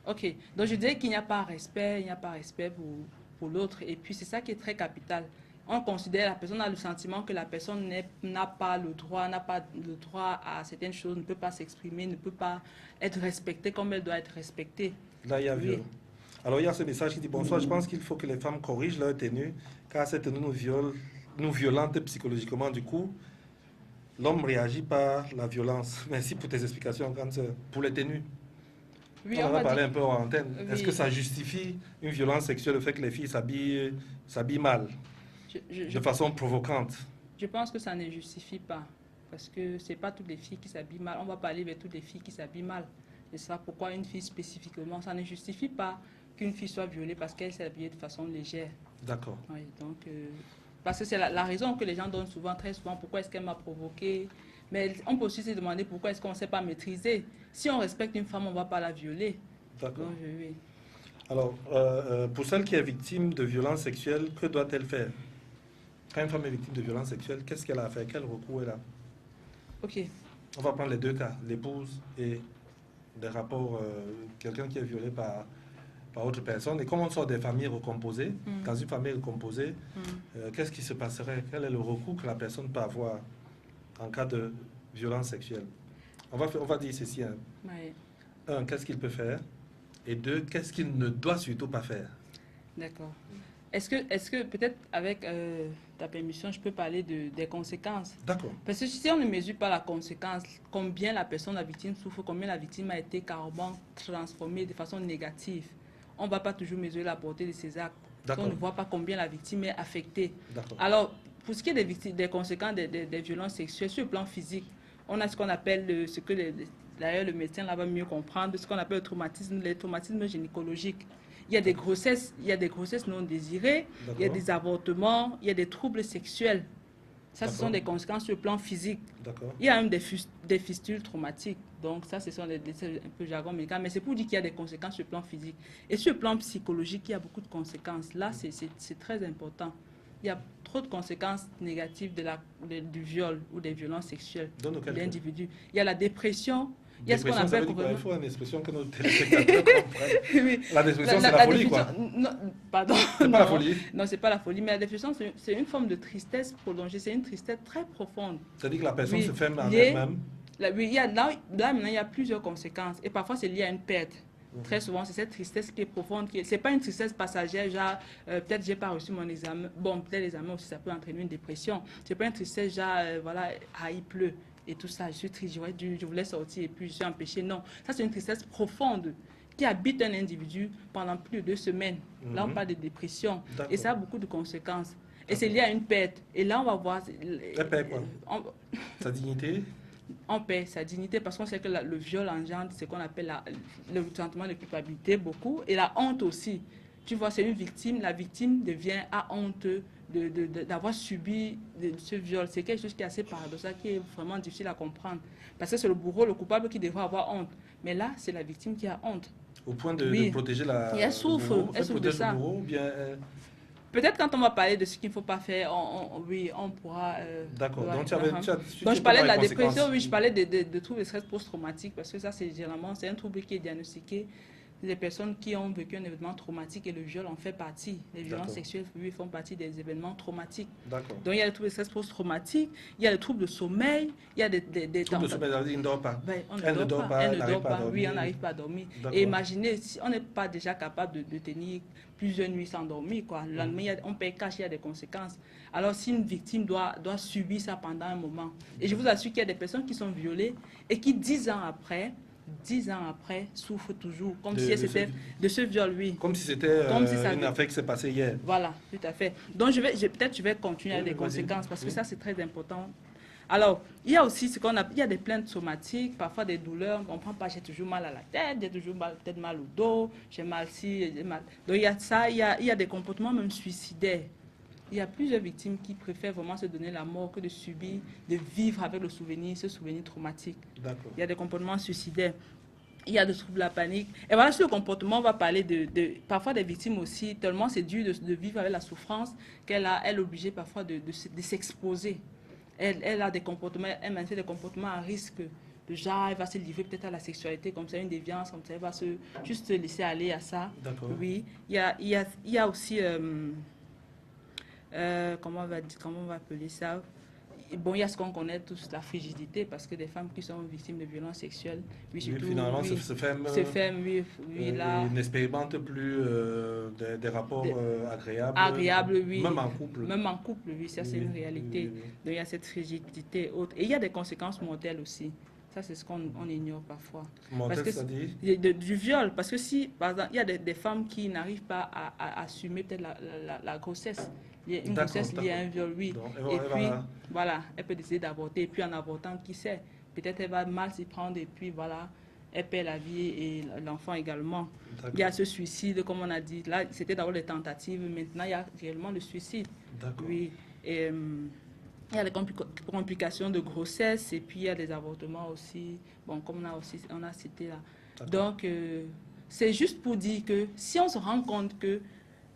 Ok, donc je dirais qu'il n'y a pas respect, pour l'autre. Et puis c'est ça qui est très capital. On considère, la personne a le sentiment que la personne n'a pas le droit à certaines choses, ne peut pas s'exprimer, ne peut pas être respectée comme elle doit être respectée. Là, il y a viol. Alors, il y a ce message qui dit, bonsoir, je pense qu'il faut que les femmes corrigent leur tenue, car cette tenue nous violente psychologiquement. Du coup, l'homme réagit par la violence. Merci pour tes explications, grande sœur. Pour les tenues. Oui, on va parler un peu en antenne. Oui. Est-ce que ça justifie une violence sexuelle, le fait que les filles s'habillent mal, de façon provocante? Je pense que ça ne justifie pas. Parce que ce n'est pas toutes les filles qui s'habillent mal. On va parler de toutes les filles qui s'habillent mal. Et ça, pourquoi une fille spécifiquement? Ça ne justifie pas qu'une fille soit violée parce qu'elle s'est habillée de façon légère. D'accord. Oui, donc, parce que c'est la raison que les gens donnent souvent, très souvent, pourquoi est-ce qu'elle m'a provoqué. Mais on peut aussi se demander pourquoi est-ce qu'on ne sait pas maîtriser. Si on respecte une femme, on ne va pas la violer. D'accord. Donc, oui. Alors, pour celle qui est victime de violences sexuelles, que doit-elle faire? Quand une femme est victime de violences sexuelles, qu'est-ce qu'elle a à faire? Quel recours elle a? Ok. On va prendre les deux cas, l'épouse et des rapports, quelqu'un qui est violé par autre personne. Et comme on sort des familles recomposées, dans une famille recomposée, qu'est-ce qui se passerait? Quel est le recours que la personne peut avoir en cas de violence sexuelle? On va dire ceci. Hein. Oui. Un, qu'est-ce qu'il peut faire? Et deux, qu'est-ce qu'il ne doit surtout pas faire? D'accord. Est-ce que peut-être avec ta permission, je peux parler des conséquences? D'accord. Parce que si on ne mesure pas la conséquence, combien la personne, la victime souffre, combien la victime a été carrément transformée de façon négative, on ne va pas toujours mesurer la portée de ces actes. On ne voit pas combien la victime est affectée. Alors, pour ce qui est des conséquences des violences sexuelles, sur le plan physique, on a ce qu'on appelle, d'ailleurs le médecin là va mieux comprendre, ce qu'on appelle les traumatismes gynécologiques. Il y a des grossesses non désirées, il y a des avortements, il y a des troubles sexuels. Ça, ce sont des conséquences sur le plan physique. Il y a même des fistules traumatiques. Donc ça, ce sont un peu jargon médical, mais c'est pour dire qu'il y a des conséquences sur le plan physique. Et sur le plan psychologique, il y a beaucoup de conséquences. Là, c'est très important. Il y a trop de conséquences négatives du viol ou des violences sexuelles de l'individu. Il y a la dépression. Il y a ce qu'on appelle... Il faut une expression que nos téléspectateurs comprennent. Oui. La dépression, c'est la folie, quoi. Non, pardon. C'est pas la folie. Non, c'est pas la folie, mais la dépression, c'est une forme de tristesse prolongée. C'est une tristesse très profonde. C'est-à-dire que la personne se ferme en elle-même. Oui, là, maintenant, il y a plusieurs conséquences. Et parfois, c'est lié à une perte. Très souvent, c'est cette tristesse qui est profonde. Ce n'est pas une tristesse passagère, genre, peut-être j'ai pas reçu mon examen. Bon, peut-être l'examen aussi, ça peut entraîner une dépression. Ce n'est pas une tristesse, genre, voilà, il pleut et tout ça. Je suis triste, je voulais sortir et puis je suis empêché. Non, ça, c'est une tristesse profonde qui habite un individu pendant plus de 2 semaines. Là, on parle de dépression. Et ça a beaucoup de conséquences. Et c'est lié à une perte. Et là, on va voir... Elle perd quoi? Sa dignité? On perd sa dignité parce qu'on sait que le viol engendre ce qu'on appelle le sentiment de culpabilité beaucoup et la honte aussi. Tu vois, c'est une victime, la victime devient à honte d'avoir subi ce viol. C'est quelque chose qui est assez paradoxal, qui est vraiment difficile à comprendre. Parce que c'est le bourreau, le coupable qui devrait avoir honte. Mais là, c'est la victime qui a honte. Au point de protéger la... Et elle souffre, elle souffre de ça. Peut-être quand on va parler de ce qu'il ne faut pas faire, on pourra... D'accord. Ouais, Donc, je parlais de la dépression, oui, je parlais de troubles de stress post-traumatique, parce que ça, c'est un trouble qui est diagnostiqué. Les personnes qui ont vécu un événement traumatique et le viol en fait partie. Les violences sexuelles, oui, font partie des événements traumatiques. D'accord. Donc, il y a le trouble de stress post-traumatique, il y a le trouble de sommeil, il y a des troubles de sommeil, il ne dort pas. Ben, elle ne dort pas, oui, on n'arrive pas à dormir. Et imaginez, si on n'est pas déjà capable de tenir plusieurs nuits sans dormir, quoi. Le lendemain, on paye cash, il y a des conséquences. Alors, si une victime doit subir ça pendant un moment, et je vous assure qu'il y a des personnes qui sont violées et qui, 10 ans après, souffrent toujours, comme si c'était de ce viol, oui. Comme si c'était une affaire qui s'est passée hier. Voilà, tout à fait. Donc, peut-être je vais continuer avec les conséquences, parce que ça, c'est très important. Alors, il y a aussi il y a des plaintes somatiques, parfois des douleurs, on ne comprend pas, j'ai toujours mal à la tête, j'ai toujours peut-être mal au dos, j'ai mal ci, j'ai mal. Donc, il y a ça, il y a des comportements même suicidaires. Il y a plusieurs victimes qui préfèrent vraiment se donner la mort que de subir, de vivre avec ce souvenir traumatique. Il y a des comportements suicidaires. Il y a des troubles de la panique. Et voilà, sur le comportement, on va parler parfois des victimes aussi, tellement c'est dur de vivre avec la souffrance qu'elle est obligée parfois de s'exposer. Elle a des comportements, elle manifeste des comportements à risque. De genre, elle va se livrer peut-être à la sexualité, comme ça, une déviance, comme ça, elle va juste se laisser aller à ça. Oui. Il y a aussi... comment on va appeler ça? Bon, il y a ce qu'on connaît tous, la frigidité, parce que des femmes qui sont victimes de violences sexuelles, finalement, se n'expérimentent plus des rapports agréables, oui. Même en couple. Même en couple, oui, ça c'est une réalité. Donc il y a cette frigidité haute. Et il y a des conséquences mortelles aussi. Ça, c'est ce qu'on ignore parfois. Du viol. Parce que si, par exemple, il y a des femmes qui n'arrivent pas à assumer peut-être la grossesse. Il y a une grossesse liée à un viol, oui. Donc, et puis, voilà, elle peut décider d'avorter. Et puis, en avortant, qui sait? Peut-être elle va mal s'y prendre et puis, voilà, elle perd la vie et l'enfant également. Il y a ce suicide, comme on a dit. Là, c'était d'abord les tentatives. Maintenant, il y a réellement le suicide. Oui. Et, il y a les complications de grossesse et puis il y a des avortements aussi, bon, comme on a cité là. Donc, c'est juste pour dire que si on se rend compte que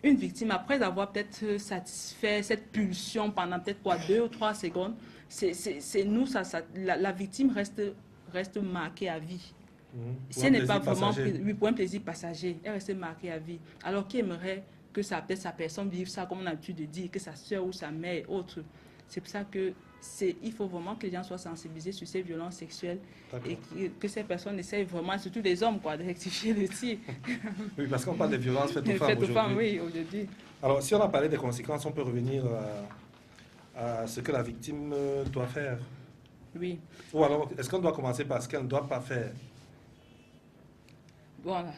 une victime, après avoir peut-être satisfait cette pulsion pendant peut-être 2 ou 3 secondes, la victime reste marquée à vie. Si elle n'est pas vraiment pour un plaisir passager, elle reste marquée à vie. Alors qui aimerait que peut-être sa personne vive ça, comme on a l'habitude de dire, que sa soeur ou sa mère et autres. C'est pour ça qu'il faut vraiment que les gens soient sensibilisés sur ces violences sexuelles et que ces personnes essayent vraiment, surtout les hommes, de rectifier le tir. Oui, parce qu'on parle de violences faites aux femmes aujourd'hui. Alors, si on a parlé des conséquences, on peut revenir à ce que la victime doit faire. Oui. Ou alors, est-ce qu'on doit commencer par ce qu'elle ne doit pas faire? Voilà.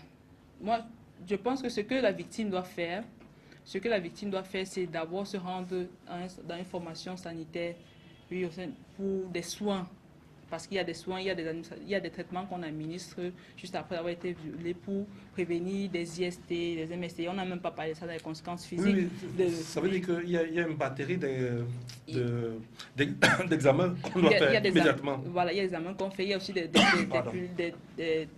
Moi, je pense que ce que la victime doit faire, c'est d'abord se rendre dans une formation sanitaire pour des soins. Parce qu'il y a des soins, il y a des traitements qu'on administre juste après avoir été violé pour prévenir des IST, des MST. On n'a même pas parlé de ça, des conséquences physiques. Oui, ça veut dire qu'il y a une batterie d'examens qu'on doit faire immédiatement. Voilà, il y a des examens qu'on fait. Il y a aussi des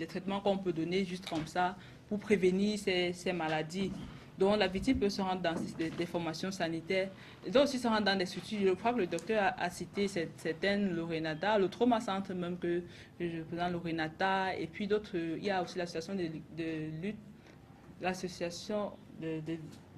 traitements qu'on peut donner juste comme ça pour prévenir ces maladies. Donc, la victime peut se rendre dans des formations sanitaires. Elle doit aussi se rendre dans des structures. Je crois que le docteur a cité certaines, le RENATA, le trauma centre même que je présente, le RENATA, et puis d'autres. Il y a aussi l'association de lutte, l'association de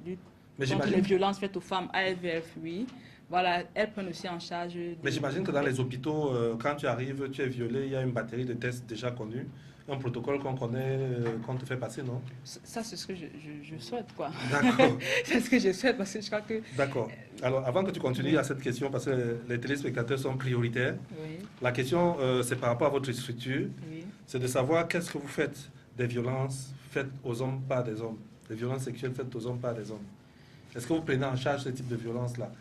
lutte. Mais contre les j'imagine, violences faites aux femmes, AFVF, oui. Voilà, elles prennent aussi en charge. mais j'imagine que dans les hôpitaux, quand tu arrives, tu es violé, il y a une batterie de tests déjà connus, un protocole qu'on connaît, qu'on te fait passer, non? Ça, c'est ce que je souhaite, quoi. D'accord, C'est ce que je souhaite parce que je crois que. d'accord. Alors, avant que tu continues à cette question, parce que les téléspectateurs sont prioritaires, Oui, la question, c'est par rapport à votre structure, oui. c'est de savoir qu'est-ce que vous faites des violences faites aux hommes par des hommes, des violences sexuelles faites aux hommes par des hommes. Est-ce que vous prenez en charge ce type de violence-là?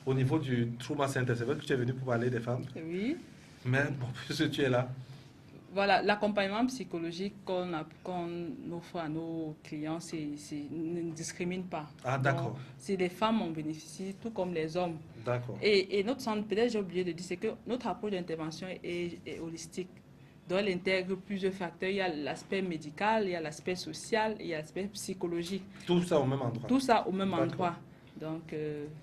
Au niveau du Trauma Center, c'est vrai que tu es venu pour parler des femmes, Oui. mais bon, puisque tu es là, Voilà, l'accompagnement psychologique qu'on offre à nos clients, ne discrimine pas. ah d'accord, Donc, si les femmes en bénéficient, tout comme les hommes. d'accord, Et notre centre, peut-être j'ai oublié de dire, c'est que notre approche d'intervention est holistique. Donc, elle intègre plusieurs facteurs. Il y a l'aspect médical, il y a l'aspect social, il y a l'aspect psychologique. tout ça au même endroit. Tout ça au même D'accord. endroit. Donc,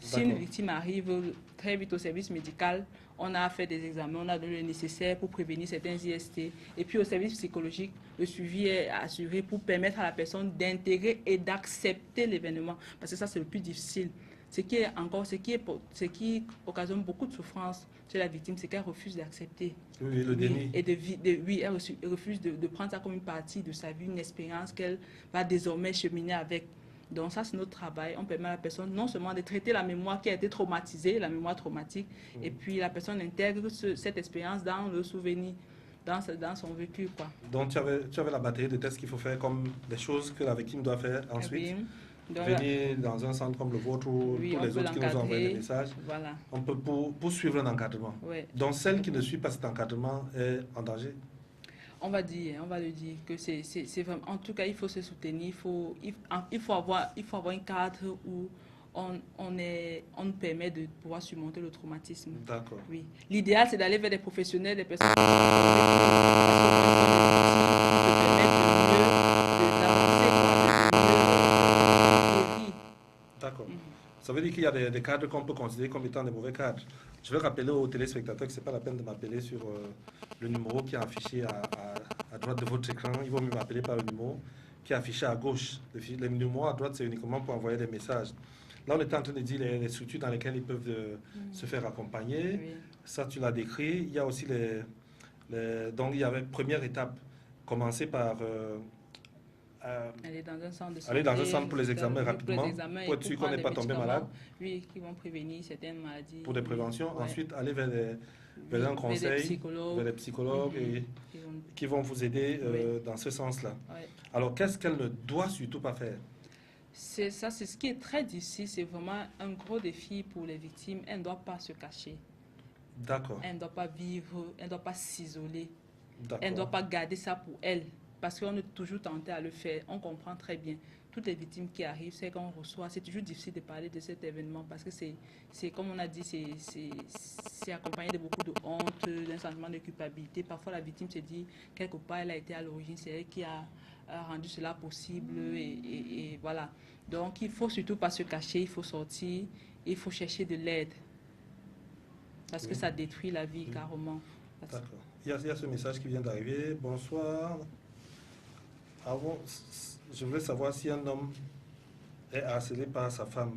si une D'accord. victime arrive très vite au service médical, on a fait des examens, on a donné le nécessaire pour prévenir certains IST. Et puis au service psychologique, le suivi est assuré pour permettre à la personne d'intégrer et d'accepter l'événement. Parce que ça, c'est le plus difficile. Ce qui occasionne beaucoup de souffrance chez la victime, c'est qu'elle refuse d'accepter. Oui, le déni. Et oui, elle refuse de prendre ça comme une partie de sa vie, une expérience qu'elle va désormais cheminer avec. Donc ça, c'est notre travail. On permet à la personne non seulement de traiter la mémoire qui a été traumatisée, la mémoire traumatique, et puis la personne intègre cette expérience dans le souvenir, dans son vécu, quoi. Donc tu avais la batterie de tests qu'il faut faire comme des choses que la victime doit faire ensuite. Oui. Donc, Venir dans un centre comme le vôtre ou oui, tous on les peut autres qui nous ont envoyé des l'encadrer. messages, Voilà. on peut poursuivre un encadrement. Ouais. Donc celle qui ne suit pas cet encadrement est en danger. On va le dire que c'est vraiment, en tout cas, il faut se soutenir, il faut avoir un cadre où on nous permet de pouvoir surmonter le traumatisme. D'accord. Oui. L'idéal, c'est d'aller vers des professionnels, des personnes qui sont formées pour guérir. D'accord. Ça veut dire qu'il y a des cadres qu'on peut considérer comme étant des mauvais cadres. Je vais rappeler aux téléspectateurs que ce n'est pas la peine de m'appeler sur le numéro qui est affiché à droite de votre écran. Il vaut mieux m'appeler par le numéro qui est affiché à gauche. Le numéro à droite, c'est uniquement pour envoyer des messages. Là, on est en train de dire les structures dans lesquelles ils peuvent se faire accompagner. Oui. Ça, tu l'as décrit. Il y a aussi donc, il y avait première étape, commencer par Aller dans un centre de santé. aller dans un centre pour les examens pour les rapidement, examens pour et être sûr qu'on prendre n'est des pas tombé médicaments, malade. Oui, qui vont prévenir certaines maladies. Pour des préventions. Ouais. Ensuite, aller vers un Vers conseil, des psychologues. vers des psychologues et Qui vont- qui vont vous aider Oui. dans ce sens-là. ouais. Alors, qu'est-ce qu'elle ne doit surtout pas faire? C'est ce qui est très difficile. C'est vraiment un gros défi pour les victimes. Elles ne doivent pas se cacher. D'accord, Elles ne doivent pas vivre. Elles ne doivent pas s'isoler. Elles ne d'accord. doivent pas garder ça pour elles. Parce qu'on est toujours tenté à le faire. On comprend très bien. Toutes les victimes qui arrivent, c'est qu'on reçoit. C'est toujours difficile de parler de cet événement parce que c'est comme on a dit, c'est accompagné de beaucoup de honte, d'un sentiment de culpabilité. Parfois, la victime se dit, quelque part, elle a été à l'origine, c'est elle qui a rendu cela possible. Et voilà. Donc, il ne faut surtout pas se cacher, il faut sortir, il faut chercher de l'aide. Parce que Oui. ça détruit la vie, carrément. D'accord. Il y a ce message qui vient d'arriver. Bonsoir. Avant, je voulais savoir si un homme est harcelé par sa femme.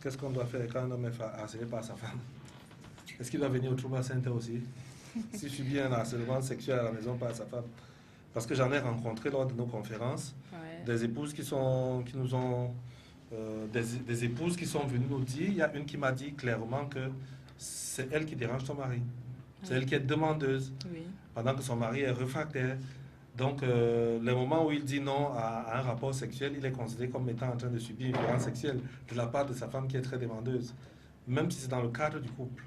Qu'est-ce qu'on doit faire quand un homme est harcelé par sa femme? Est-ce qu'il doit venir au Trauma Center aussi? S'il subit un harcèlement sexuel à la maison par sa femme? Parce que j'en ai rencontré lors de nos conférences Ouais. des épouses qui nous ont des épouses qui sont venues nous dire. Il y a une qui m'a dit clairement que c'est elle qui dérange son mari. C'est elle qui est demandeuse, Oui. pendant que son mari est réfractaire. Donc, le moment où il dit non à un rapport sexuel, il est considéré comme étant en train de subir une violence sexuelle de la part de sa femme qui est très demandeuse, même si c'est dans le cadre du couple.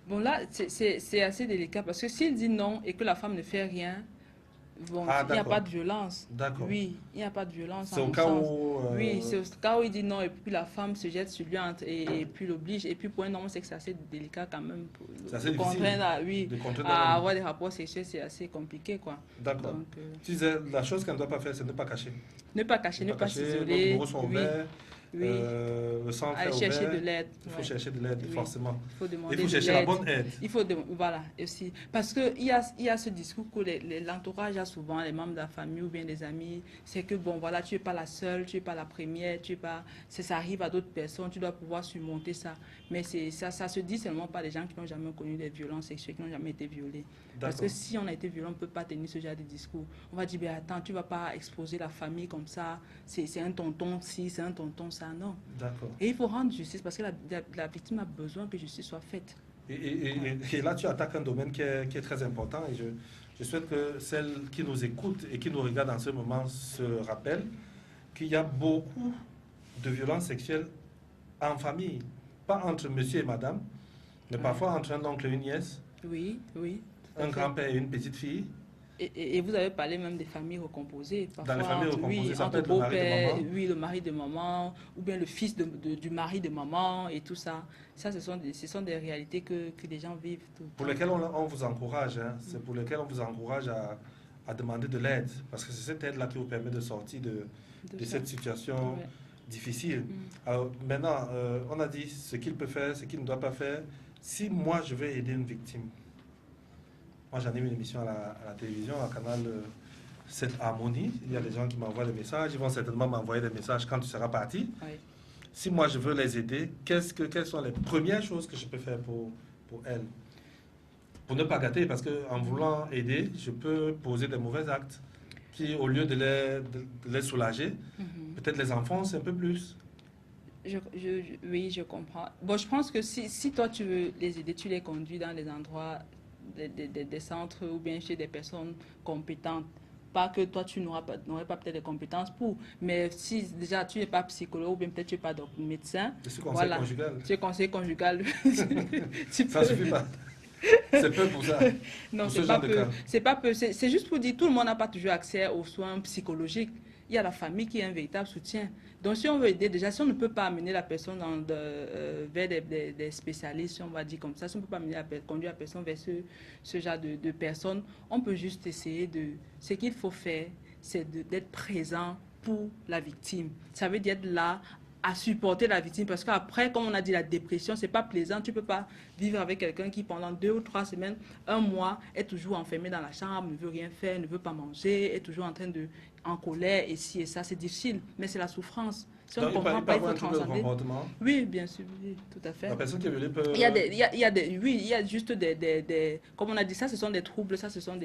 Bon, là, c'est assez délicat parce que s'il dit non et que la femme ne fait rien, bon, Ah, il n'y a d'accord. pas de violence. D'accord. Oui, il n'y a pas de violence. C'est en au mon cas sens. où... Oui, c'est au cas où il dit non et puis la femme se jette sur lui et puis l'oblige. Et puis pour un homme, c'est que c'est assez délicat quand même. C'est assez de difficile contraindre à, oui, de contraindre à un homme. avoir des rapports sexuels, c'est assez compliqué, quoi. D'accord. Donc, Tu disais, la chose qu'elle ne doit pas faire, c'est ne pas cacher. ne pas cacher, ne pas Vos s'isoler. numéros sont Oui. ouverts. Oui. le centre Aller est chercher ouvert, de l'aide. il faut Ouais. chercher de l'aide, Oui. forcément. Il faut demander Il faut de chercher la l'aide. bonne aide. Il faut voilà, aussi. Parce qu'il y a ce discours que l'entourage a souvent, les membres de la famille ou bien des amis, c'est que bon, voilà, tu n'es pas la seule, tu n'es pas la première, tu es pas. Ça arrive à d'autres personnes, tu dois pouvoir surmonter ça. Mais ça se dit seulement par des gens qui n'ont jamais connu des violences sexuelles, qui n'ont jamais été violés. Parce que si on a été violent, on ne peut pas tenir ce genre de discours. On va dire, ben attends, tu ne vas pas exposer la famille comme ça, c'est un tonton ci, c'est un tonton ça, non. D'accord. Et il faut rendre justice parce que la victime a besoin que justice soit faite. Et là, tu attaques un domaine qui est très important et je souhaite que celles qui nous écoutent et qui nous regardent en ce moment se rappellent qu'il y a beaucoup de violences sexuelles en famille. Pas entre monsieur et madame, mais parfois entre un oncle et une nièce, oui. un grand-père et une petite fille. Et vous avez parlé même des familles recomposées. Parfois, Dans les familles recomposées, ça peut être le le mari de maman. Oui, le mari de maman, ou bien le fils du mari de maman et tout ça. Ça, ce sont des réalités que les gens vivent. Pour lesquelles on vous encourage, hein. C'est pour lesquelles on vous encourage à demander de l'aide. Parce que c'est cette aide-là qui vous permet de sortir de cette situation difficile. Alors maintenant, on a dit ce qu'il peut faire, ce qu'il ne doit pas faire. Si moi, je veux aider une victime, moi, j'anime une émission à la télévision, à Canal 7 Harmonie. Il y a des gens qui m'envoient des messages. Ils vont certainement m'envoyer des messages quand tu seras parti. Oui. Si moi, je veux les aider, quelles sont les premières choses que je peux faire pour elles? Pour ne pas gâter, parce qu'en voulant aider, je peux poser des mauvais actes qui, au lieu de les soulager, peut-être les enfoncent un peu plus. Oui, je comprends. Bon, je pense que si toi, tu veux les aider, tu les conduis dans des endroits des centres ou bien chez des personnes compétentes. Pas que toi, tu n'aurais pas peut-être des compétences pour, mais si déjà tu n'es pas psychologue ou bien peut-être tu n'es pas médecin. Je suis conseiller conjugal. Tu es conseiller conjugal. Ça ne suffit pas. C'est peu pour ça. Non, c'est pas peu. C'est juste pour dire tout le monde n'a pas toujours accès aux soins psychologiques. Il y a la famille qui est un véritable soutien. Donc, si on veut aider, déjà, si on ne peut pas amener la personne vers des spécialistes, si on va dire comme ça, si on ne peut pas conduire la personne vers ce genre de personnes, on peut juste essayer de... Ce qu'il faut faire, c'est d'être présent pour la victime. Ça veut dire être là à supporter la victime, parce qu'après, comme on a dit, la dépression, c'est pas plaisant. Tu peux pas vivre avec quelqu'un qui, pendant 2 ou 3 semaines, un mois, est toujours enfermé dans la chambre, ne veut rien faire, ne veut pas manger, est toujours en colère, et ci et ça. C'est difficile, mais c'est la souffrance. Si on ne comprend pas, il faut transcender. Oui, bien sûr, oui, tout à fait. La personne qui est violée peut... Il y a juste comme on a dit, ça, ce sont des troubles, ça, ce sont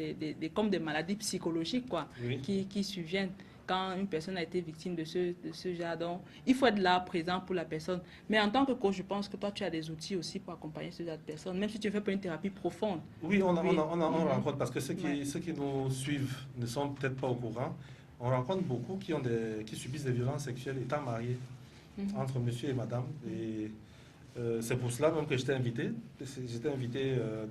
comme des maladies psychologiques, quoi, oui, qui surviennent quand une personne a été victime de ce genre. Donc, il faut être là, présent pour la personne. Mais en tant que coach, je pense que toi, tu as des outils aussi pour accompagner ce genre de personnes, même si tu ne fais pas une thérapie profonde. Oui, on rencontre, parce que ceux qui nous suivent ne sont peut-être pas au courant. On rencontre beaucoup qui subissent des violences sexuelles étant mariés entre monsieur et madame. Et c'est pour cela même que j'étais invité.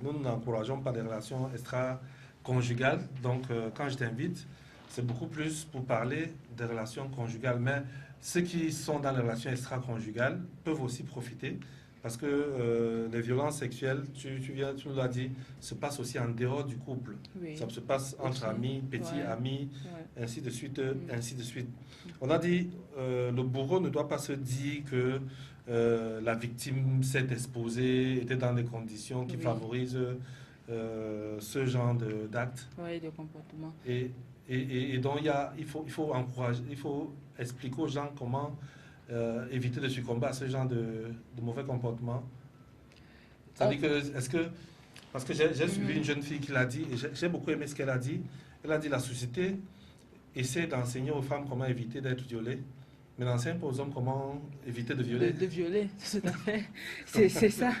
Nous n'encourageons pas des relations extra-conjugales. Donc, quand je t'invite, c'est beaucoup plus pour parler des relations conjugales. Mais ceux qui sont dans les relations extra-conjugales peuvent aussi profiter, parce que les violences sexuelles, tu nous l'as dit, se passent aussi en dehors du couple. Oui. Ça se passe entre amis, petits amis, ainsi de suite, ainsi de suite. On a dit, le bourreau ne doit pas se dire que la victime s'est exposée, était dans des conditions qui favorisent ce genre d'actes. Oui, de comportement. Et donc, il faut encourager, il faut expliquer aux gens comment éviter de succomber à ce genre de mauvais comportement. C'est-à-dire parce que j'ai suivi une jeune fille qui l'a dit, et j'ai beaucoup aimé ce qu'elle a dit. Elle a dit, la société essaie d'enseigner aux femmes comment éviter d'être violées, mais n'enseigne pas aux hommes comment éviter de violer. De violer, tout à fait. C'est ça.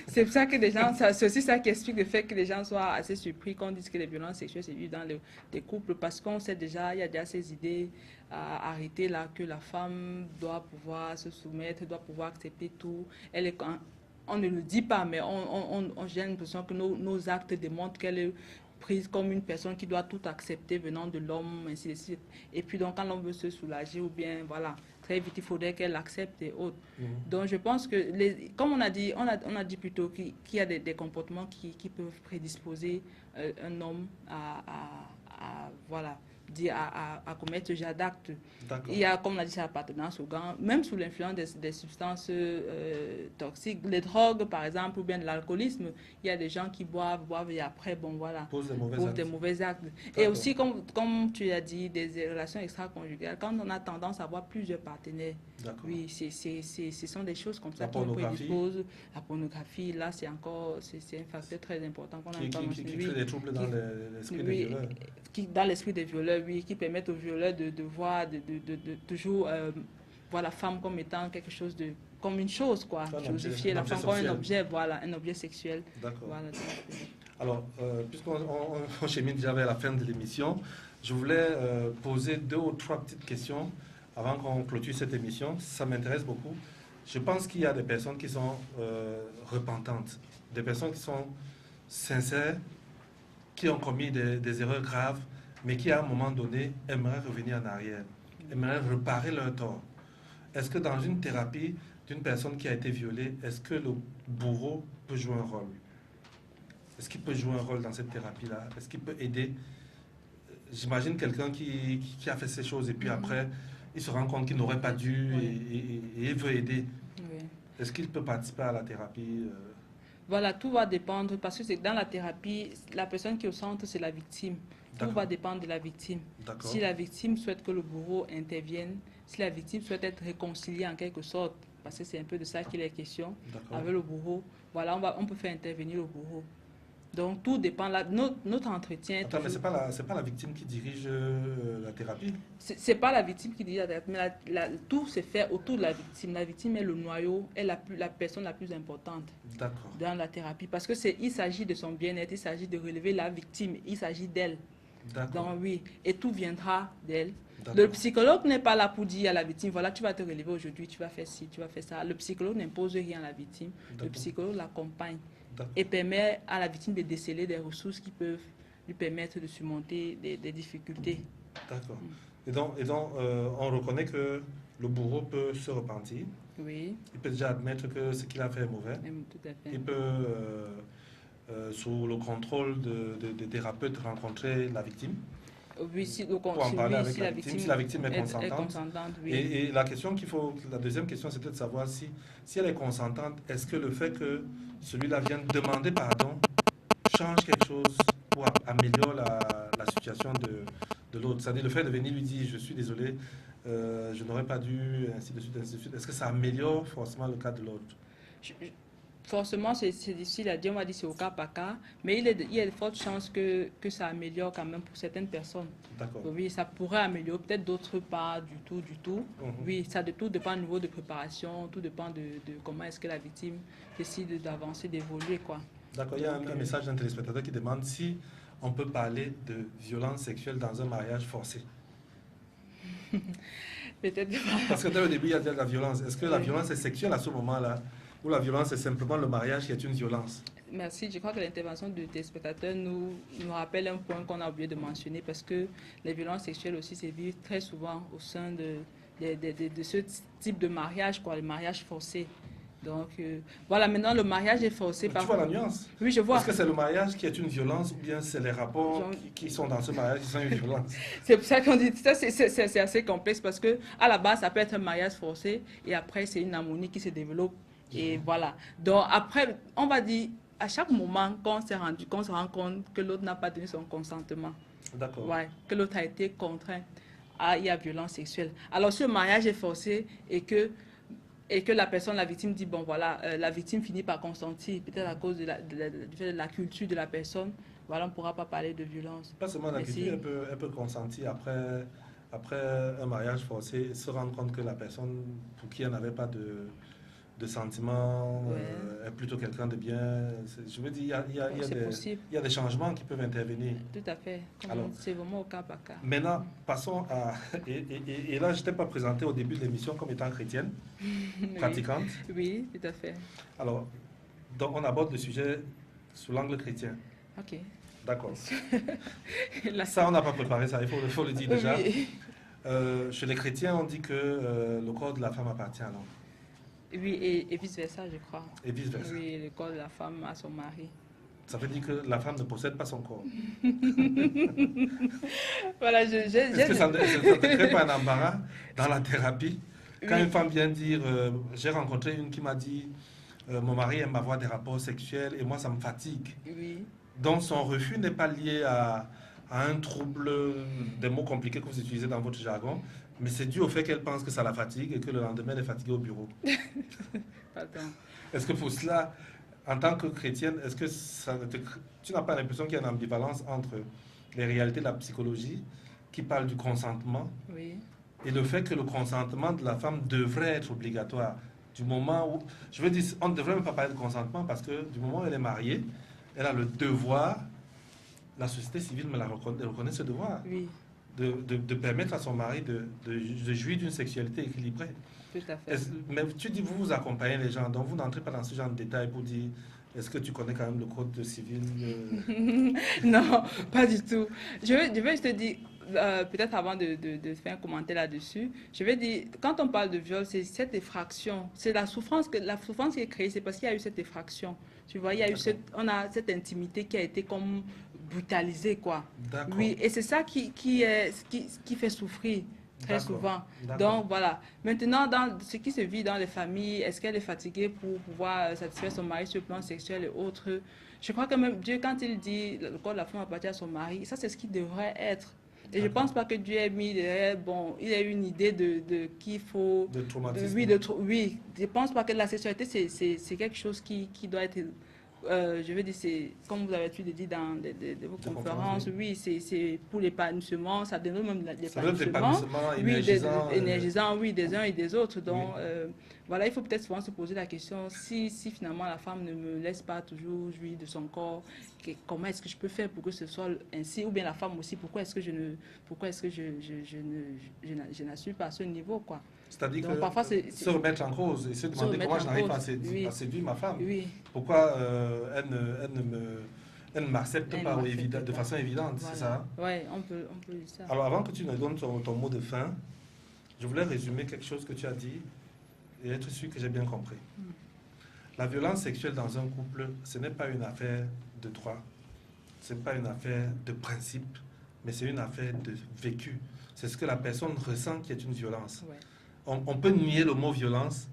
C'est pour ça que les gens, c'est aussi ça qui explique le fait que les gens soient assez surpris quand on dise que les violences sexuelles c'est vu dans les couples, parce qu'on sait déjà, il y a déjà ces idées à arrêter là, que la femme doit pouvoir se soumettre, doit pouvoir accepter tout. On ne le dit pas, mais j'ai l'impression que nos actes démontrent qu'elle est prise comme une personne qui doit tout accepter venant de l'homme, ainsi de suite. Et puis donc quand l'homme veut se soulager, ou bien voilà, très vite il faudrait qu'elle accepte et autres. Donc je pense que, comme on a dit plutôt qu'il y a des comportements qui peuvent prédisposer un homme à voilà, à commettre ce genre d'actes. D'accord. Il y a, comme on a dit, l'appartenance au gang, même sous l'influence des substances toxiques, les drogues par exemple, ou bien de l'alcoolisme, il y a des gens qui boivent et après, bon voilà, Pose des mauvais actes. Et D'accord. aussi, comme tu as dit, des relations extra-conjugales, quand on a tendance à avoir plusieurs partenaires, oui, ce sont des choses comme ça qui nous prédisposent. La pornographie, là, c'est un facteur très important qu'on a pas mentionné. Qui crée des troubles dans l'esprit des violeurs. Dans l'esprit des violeurs, oui, qui permettent aux violeurs de voir, de toujours voir la femme comme étant quelque chose de, comme une chose, quoi, josifier la femme comme un objet, voilà, un objet sexuel. D'accord. Voilà. Alors, puisqu'on chemine déjà vers la fin de l'émission, je voulais poser 2 ou 3 petites questions avant qu'on clôture cette émission. Ça m'intéresse beaucoup. Je pense qu'il y a des personnes qui sont repentantes, des personnes qui sont sincères, qui ont commis des erreurs graves, mais qui, à un moment donné, aimeraient revenir en arrière, aimeraient réparer leur tort. Est-ce que dans une thérapie d'une personne qui a été violée, est-ce que le bourreau peut jouer un rôle? Est-ce qu'il peut jouer un rôle dans cette thérapie-là? Est-ce qu'il peut aider? J'imagine quelqu'un qui a fait ces choses et puis après, il se rend compte qu'il n'aurait pas dû et il veut aider. Oui. Est-ce qu'il peut participer à la thérapie? Voilà, tout va dépendre parce que c'est dans la thérapie, la personne qui est au centre, c'est la victime. Tout va dépendre de la victime. Si la victime souhaite que le bourreau intervienne, si la victime souhaite être réconciliée en quelque sorte, parce que c'est un peu de ça qu'il est question, avec le bourreau, voilà, on peut faire intervenir le bourreau. Donc tout dépend, notre entretien... Attends, mais c'est pas la victime qui dirige la thérapie? C'est pas la victime qui dirige la thérapie, mais tout se fait autour de la victime. La victime est le noyau, est la personne la plus importante dans la thérapie. Parce que il s'agit de son bien-être, il s'agit de relever la victime, il s'agit d'elle. Donc oui, et tout viendra d'elle. Le psychologue n'est pas là pour dire à la victime, voilà, tu vas te relever aujourd'hui, tu vas faire ci, tu vas faire ça. Le psychologue n'impose rien à la victime, le psychologue l'accompagne et permet à la victime de déceler des ressources qui peuvent lui permettre de surmonter des difficultés. D'accord. Et donc on reconnaît que le bourreau peut se repentir. Oui. Il peut déjà admettre que ce qu'il a fait est mauvais. Tout à fait. Il peut, sous le contrôle des thérapeutes, rencontrer la victime. Oui, si la victime est consentante. Oui. Et la deuxième question, c'était de savoir si elle est consentante, est-ce que le fait que celui-là vienne demander pardon change quelque chose pour améliorer la situation de l'autre? C'est-à-dire le fait de venir lui dire, je suis désolé, je n'aurais pas dû, ainsi de suite, ainsi de suite. Est-ce que ça améliore forcément le cas de l'autre? Forcément, c'est difficile à dire, on va dire c'est au cas par cas, mais il y a de fortes chances que ça améliore quand même pour certaines personnes. D'accord. Oui, ça pourrait améliorer, peut-être d'autres pas du tout. Oui, tout dépend du niveau de préparation, tout dépend de comment est-ce que la victime décide d'avancer, d'évoluer, quoi. D'accord, il y a un message d'un téléspectateur qui demande si on peut parler de violence sexuelle dans un mariage forcé. Peut-être pas. Parce que dès le début, il y a de la violence. Est-ce que la violence est sexuelle à ce moment-là? Ou la violence est simplement le mariage qui est une violence? Merci. Je crois que l'intervention du téléspectateur nous rappelle un point qu'on a oublié de mentionner parce que les violences sexuelles aussi se vivent très souvent au sein de ce type de mariage, quoi, le mariage forcé. Donc, voilà, maintenant le mariage est forcé. Tu vois la nuance? Oui, je vois. Est-ce que c'est le mariage qui est une violence ou bien c'est les rapports qui sont dans ce mariage qui sont une violence? C'est pour ça qu'on dit ça, c'est assez complexe parce que à la base, ça peut être un mariage forcé et après, c'est une harmonie qui se développe. Et voilà. Donc après, on va dire, à chaque moment qu'on se rend compte que l'autre n'a pas donné son consentement. D'accord. Ouais, que l'autre a été contraint, il y a violence sexuelle. Alors si le mariage est forcé et que la victime dit, bon voilà, la victime finit par consentir, peut-être à cause de la culture de la personne, voilà, on ne pourra pas parler de violence. Pas seulement la culture, elle peut consentir après un mariage forcé, se rendre compte que la personne pour qui elle n'avait pas de sentiments, est plutôt quelqu'un de bien. Je veux dire, il y a des changements qui peuvent intervenir. Tout à fait. C'est vraiment au cas par cas. Maintenant, passons à... Et là, je ne t'ai pas présenté au début de l'émission comme étant chrétienne, pratiquante. Oui, tout à fait. Alors, donc on aborde le sujet sous l'angle chrétien. Ok. D'accord. Ça, on n'a pas préparé ça, il faut le dire déjà. Oui. Chez les chrétiens, on dit que le corps de la femme appartient à l'homme. Oui, et vice-versa, je crois. Et vice-versa. Oui, le corps de la femme à son mari. Ça veut dire que la femme ne possède pas son corps. Voilà, Est-ce que ça ne te crée pas un embarras dans la thérapie? Quand Oui. une femme vient dire, j'ai rencontré une qui m'a dit, mon mari aime avoir des rapports sexuels et moi ça me fatigue. Oui. Donc son refus n'est pas lié à un trouble, des mots compliqués que vous utilisez dans votre jargon, mais c'est dû au fait qu'elle pense que ça la fatigue et que le lendemain elle est fatiguée au bureau. Attends. Est-ce que pour cela, en tant que chrétienne, est-ce que tu n'as pas l'impression qu'il y a une ambivalence entre les réalités de la psychologie qui parlent du consentement Oui. et le fait que le consentement de la femme devrait être obligatoire du moment où, je veux dire, on ne devrait même pas parler de consentement parce que du moment où elle est mariée, elle a le devoir, la société civile me la reconnaît ce devoir, Oui. de permettre à son mari de jouir d'une sexualité équilibrée. Tout à fait. Mais tu dis, vous accompagnez les gens, donc vous n'entrez pas dans ce genre de détails pour dire, est-ce que tu connais quand même le code civil Non, pas du tout. Je vais juste te dire, peut-être avant de faire un commentaire là-dessus, je vais dire, quand on parle de viol, c'est cette effraction, c'est la souffrance qui est créée, c'est parce qu'il y a eu cette effraction. Tu vois, il y a eu on a cette intimité qui a été comme brutalisée, quoi. D'accord. Oui, et c'est ça qui fait souffrir très souvent. Donc voilà. Maintenant, dans ce qui se vit dans les familles, est-ce qu'elle est fatiguée pour pouvoir satisfaire son mari sur le plan sexuel et autres? Je crois que même Dieu, quand il dit le corps de la femme appartient à son mari, ça c'est ce qui devrait être. Et je ne pense pas que Dieu ait mis derrière, bon, il a eu une idée de qu'il faut... De traumatisme. Oui, je ne pense pas que la sexualité, c'est quelque chose qui doit être... je veux dire, c'est comme vous avez pu le dire dans vos conférences, oui, c'est pour l'épanouissement, ça donne même l'épanouissement, oui, énergisant, oui, des uns et des autres. Donc, voilà, il faut peut-être souvent se poser la question, si finalement la femme ne me laisse pas toujours jouir de son corps, comment est-ce que je peux faire pour que ce soit ainsi, ou bien la femme aussi, pourquoi est-ce que je n'assure pas à ce niveau, quoi. C'est-à-dire que parfois, se remettre en cause et se demander comment je n'arrive pas à séduire ma femme. Oui. Pourquoi elle ne m'accepte pas de façon évidente, voilà. C'est ça? Oui, on peut dire ça. Alors avant que tu ne donnes ton mot de fin, je voulais résumer quelque chose que tu as dit et être sûr que j'ai bien compris. La violence sexuelle dans un couple, ce n'est pas une affaire de droit, ce n'est pas une affaire de principe, mais c'est une affaire de vécu. C'est ce que la personne ressent qui est une violence. Ouais. On peut nier le mot violence,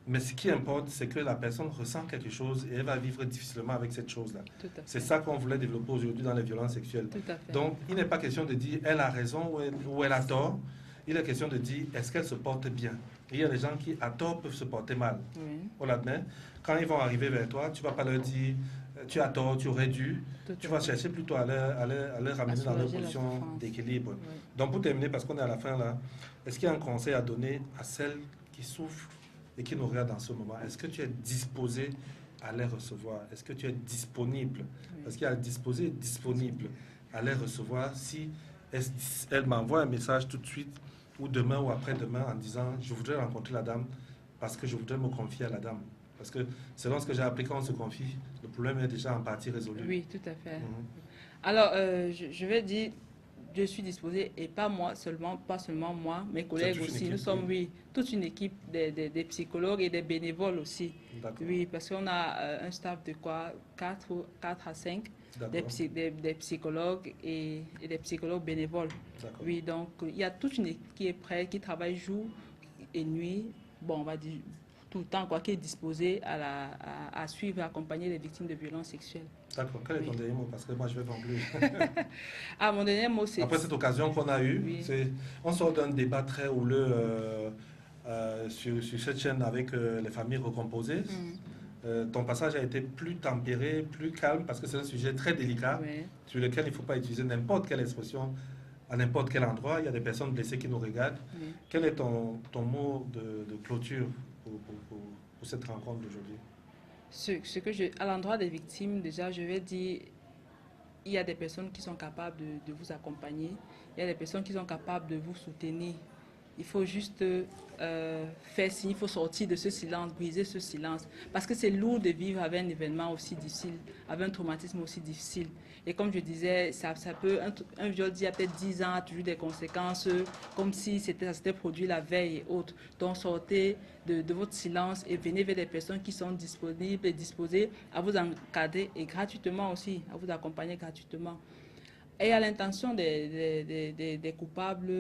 mais ce qui importe, c'est que la personne ressent quelque chose et elle va vivre difficilement avec cette chose-là. C'est ça qu'on voulait développer aujourd'hui dans les violences sexuelles. Donc, il n'est pas question de dire elle a raison ou elle a tort. Il est question de dire est-ce qu'elle se porte bien. Et il y a des gens qui, à tort, peuvent se porter mal. Oui. On l'admet. Quand ils vont arriver vers toi, tu ne vas pas leur dire tu as tort, tu aurais dû. Tu vas chercher plutôt à les ramener dans leur position d'équilibre. Oui. Donc, pour terminer, parce qu'on est à la fin là, est-ce qu'il y a un conseil à donner à celles qui souffrent et qui nous regardent dans ce moment? Est-ce que tu es disposé à les recevoir? Est-ce que tu es disponible? Oui. Parce qu'il y a disposé et disponible à les recevoir si elle m'envoie un message tout de suite ou demain ou après-demain en disant je voudrais rencontrer la dame parce que je voudrais me confier à la dame. Parce que selon ce que j'ai appris, quand on se confie, le problème est déjà en partie résolu. Oui, tout à fait. Alors, je vais dire, je suis disposée, et pas seulement moi, mes collègues aussi. Nous sommes, toute une équipe des psychologues et des bénévoles aussi. Oui, parce qu'on a un staff de 4 à 5, des psychologues et des psychologues bénévoles. Oui, donc il y a toute une équipe qui est prête, qui travaille jour et nuit, bon, on va dire tout le temps, qui est disposée à suivre et accompagner les victimes de violences sexuelles. D'accord. Quel est ton dernier mot? Parce que moi, je vais conclure. Mon dernier mot, c'est... Après cette occasion qu'on a eue, on sort d'un débat très houleux sur cette chaîne avec les familles recomposées. Ton passage a été plus tempéré, plus calme, parce que c'est un sujet très délicat, sur lequel il ne faut pas utiliser n'importe quelle expression à n'importe quel endroit. Il y a des personnes blessées qui nous regardent. Quel est ton mot de clôture pour cette rencontre d'aujourd'hui? À l'endroit des victimes, déjà, je vais dire, il y a des personnes qui sont capables de vous accompagner, il y a des personnes qui sont capables de vous soutenir. Il faut juste faire signe, il faut sortir de ce silence, briser ce silence. Parce que c'est lourd de vivre avec un événement aussi difficile, avec un traumatisme aussi difficile. Et comme je disais, ça peut, un viol d'il y a peut-être 10 ans a toujours des conséquences, comme si ça s'était produit la veille et autres. Donc sortez de votre silence et venez vers des personnes qui sont disponibles et disposées à vous encadrer et gratuitement aussi, à vous accompagner gratuitement. Et à l'intention des coupables,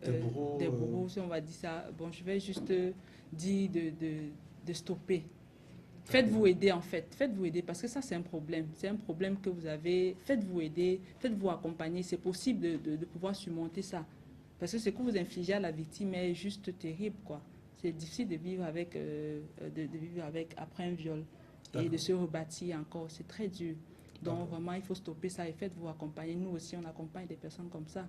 des bourreaux, si on va dire ça, bon, je vais juste dire de stopper. Faites-vous aider en fait, faites-vous aider parce que ça c'est un problème que vous avez, faites-vous aider, faites-vous accompagner, c'est possible de pouvoir surmonter ça. Parce que ce que vous infligez à la victime est juste terrible, quoi. C'est difficile de vivre avec, après un viol et de se rebâtir encore, c'est très dur. Donc vraiment, il faut stopper ça et faites-vous accompagner. Nous aussi, on accompagne des personnes comme ça.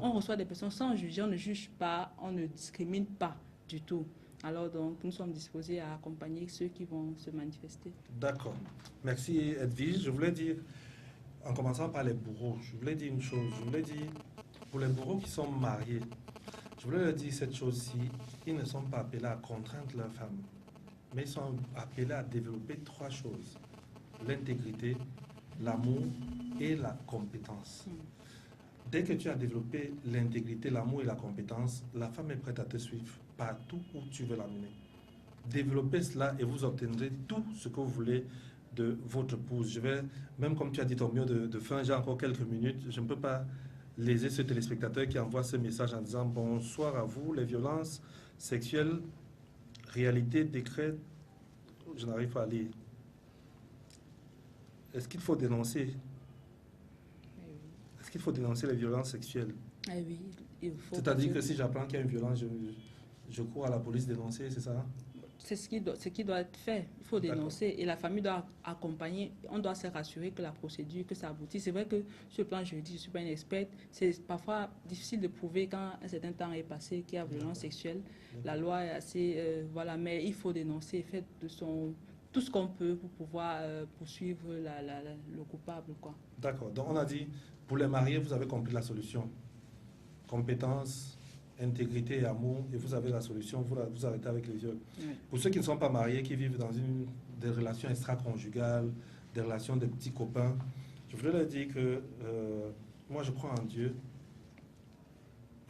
On reçoit des personnes sans juger, on ne juge pas, on ne discrimine pas du tout. Alors donc, nous sommes disposés à accompagner ceux qui vont se manifester. D'accord. Merci Edwige. Je voulais dire, en commençant par les bourreaux, je voulais dire une chose. Je voulais dire, pour les bourreaux qui sont mariés, je voulais leur dire cette chose-ci, ils ne sont pas appelés à contraindre leur femme, mais ils sont appelés à développer 3 choses. L'intégrité, l'amour et la compétence. Dès que tu as développé l'intégrité, l'amour et la compétence, la femme est prête à te suivre partout où tu veux l'amener. Développez cela et vous obtiendrez tout ce que vous voulez de votre épouse. Je vais, même comme tu as dit ton mieux de fin, j'ai encore quelques minutes, je ne peux pas léser ce téléspectateur qui envoie ce message en disant « Bonsoir à vous, les violences sexuelles, réalité, décret, je n'arrive pas à lire. Est-ce qu'il faut dénoncer ? Est-ce qu'il faut dénoncer les violences sexuelles ? Oui, il faut. C'est-à-dire que si j'apprends qu'il y a une violence, je cours à la police dénoncer, c'est ça ? C'est ce qui doit être fait. Il faut dénoncer et la famille doit accompagner. On doit se rassurer que la procédure, que ça aboutit. C'est vrai que sur le plan juridique, je ne suis pas une experte. C'est parfois difficile de prouver quand un certain temps est passé qu'il y a violence sexuelle. La loi est assez... voilà, mais il faut dénoncer. Faites tout ce qu'on peut pour pouvoir poursuivre le coupable, quoi. D'accord. Donc on a dit, pour les mariés, vous avez compris la solution. Compétence, intégrité et amour, et vous avez la solution, vous arrêtez avec les viols. Oui. Pour ceux qui ne sont pas mariés, qui vivent dans des relations extra-conjugales, des relations de petits copains, je voulais leur dire que moi je crois en Dieu,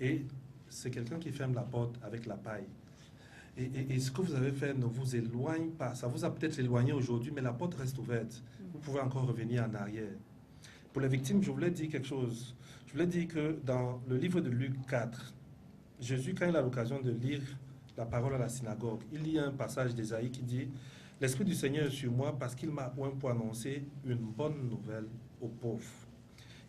et c'est quelqu'un qui ferme la porte avec la paille. Et ce que vous avez fait ne vous éloigne pas. Ça vous a peut-être éloigné aujourd'hui, mais la porte reste ouverte. Vous pouvez encore revenir en arrière. Pour les victimes, je voulais dire quelque chose. Je voulais dire que dans le livre de Luc 4, Jésus, quand il a l'occasion de lire la parole à la synagogue, il lit un passage d'Ésaïe qui dit « L'Esprit du Seigneur est sur moi parce qu'il m'a oint pour annoncer une bonne nouvelle aux pauvres.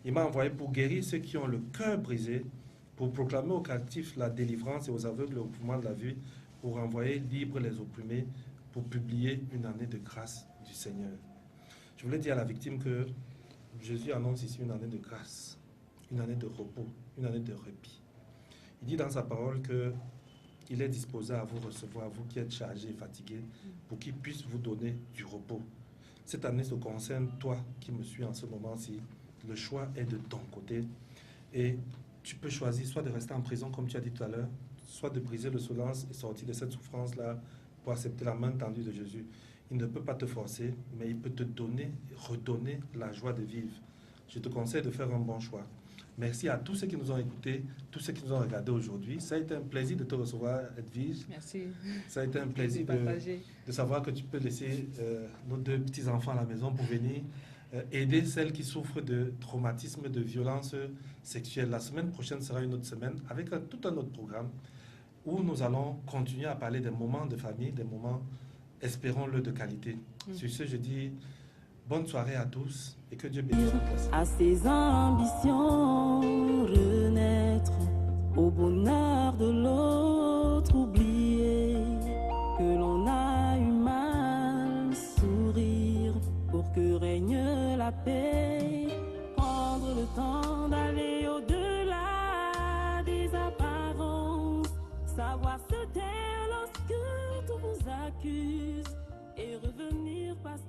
Il m'a envoyé pour guérir ceux qui ont le cœur brisé, pour proclamer aux captifs la délivrance et aux aveugles le recouvrement de la vue, pour renvoyer libres les opprimés, pour publier une année de grâce du Seigneur. » Je voulais dire à la victime que Jésus annonce ici une année de grâce, une année de repos, une année de répit. Il dit dans sa parole qu'il est disposé à vous recevoir, vous qui êtes chargés et fatigués, pour qu'il puisse vous donner du repos. Cette année se concerne toi qui me suis en ce moment-ci. Le choix est de ton côté. Et tu peux choisir soit de rester en prison, comme tu as dit tout à l'heure, soit de briser le silence et sortir de cette souffrance-là pour accepter la main tendue de Jésus. Il ne peut pas te forcer, mais il peut te donner, redonner la joie de vivre. Je te conseille de faire un bon choix. Merci à tous ceux qui nous ont écoutés, tous ceux qui nous ont regardés aujourd'hui. Ça a été un plaisir de te recevoir, Edwige. Merci. Ça a été un plaisir de savoir que tu peux laisser nos 2 petits-enfants à la maison pour venir aider celles qui souffrent de traumatisme, de violence sexuelle. La semaine prochaine sera une autre semaine avec tout un autre programme où nous allons continuer à parler des moments de famille, des moments, espérons-le, de qualité. Sur ce, je dis bonne soirée à tous et que Dieu bénisse. À ses ambitions, renaître au bonheur de l'autre, oublier que l'on a eu mal, sourire pour que règne la paix, prendre le temps d'aller au-delà des apparences, savoir se taire lorsque tout vous accuse et revenir passer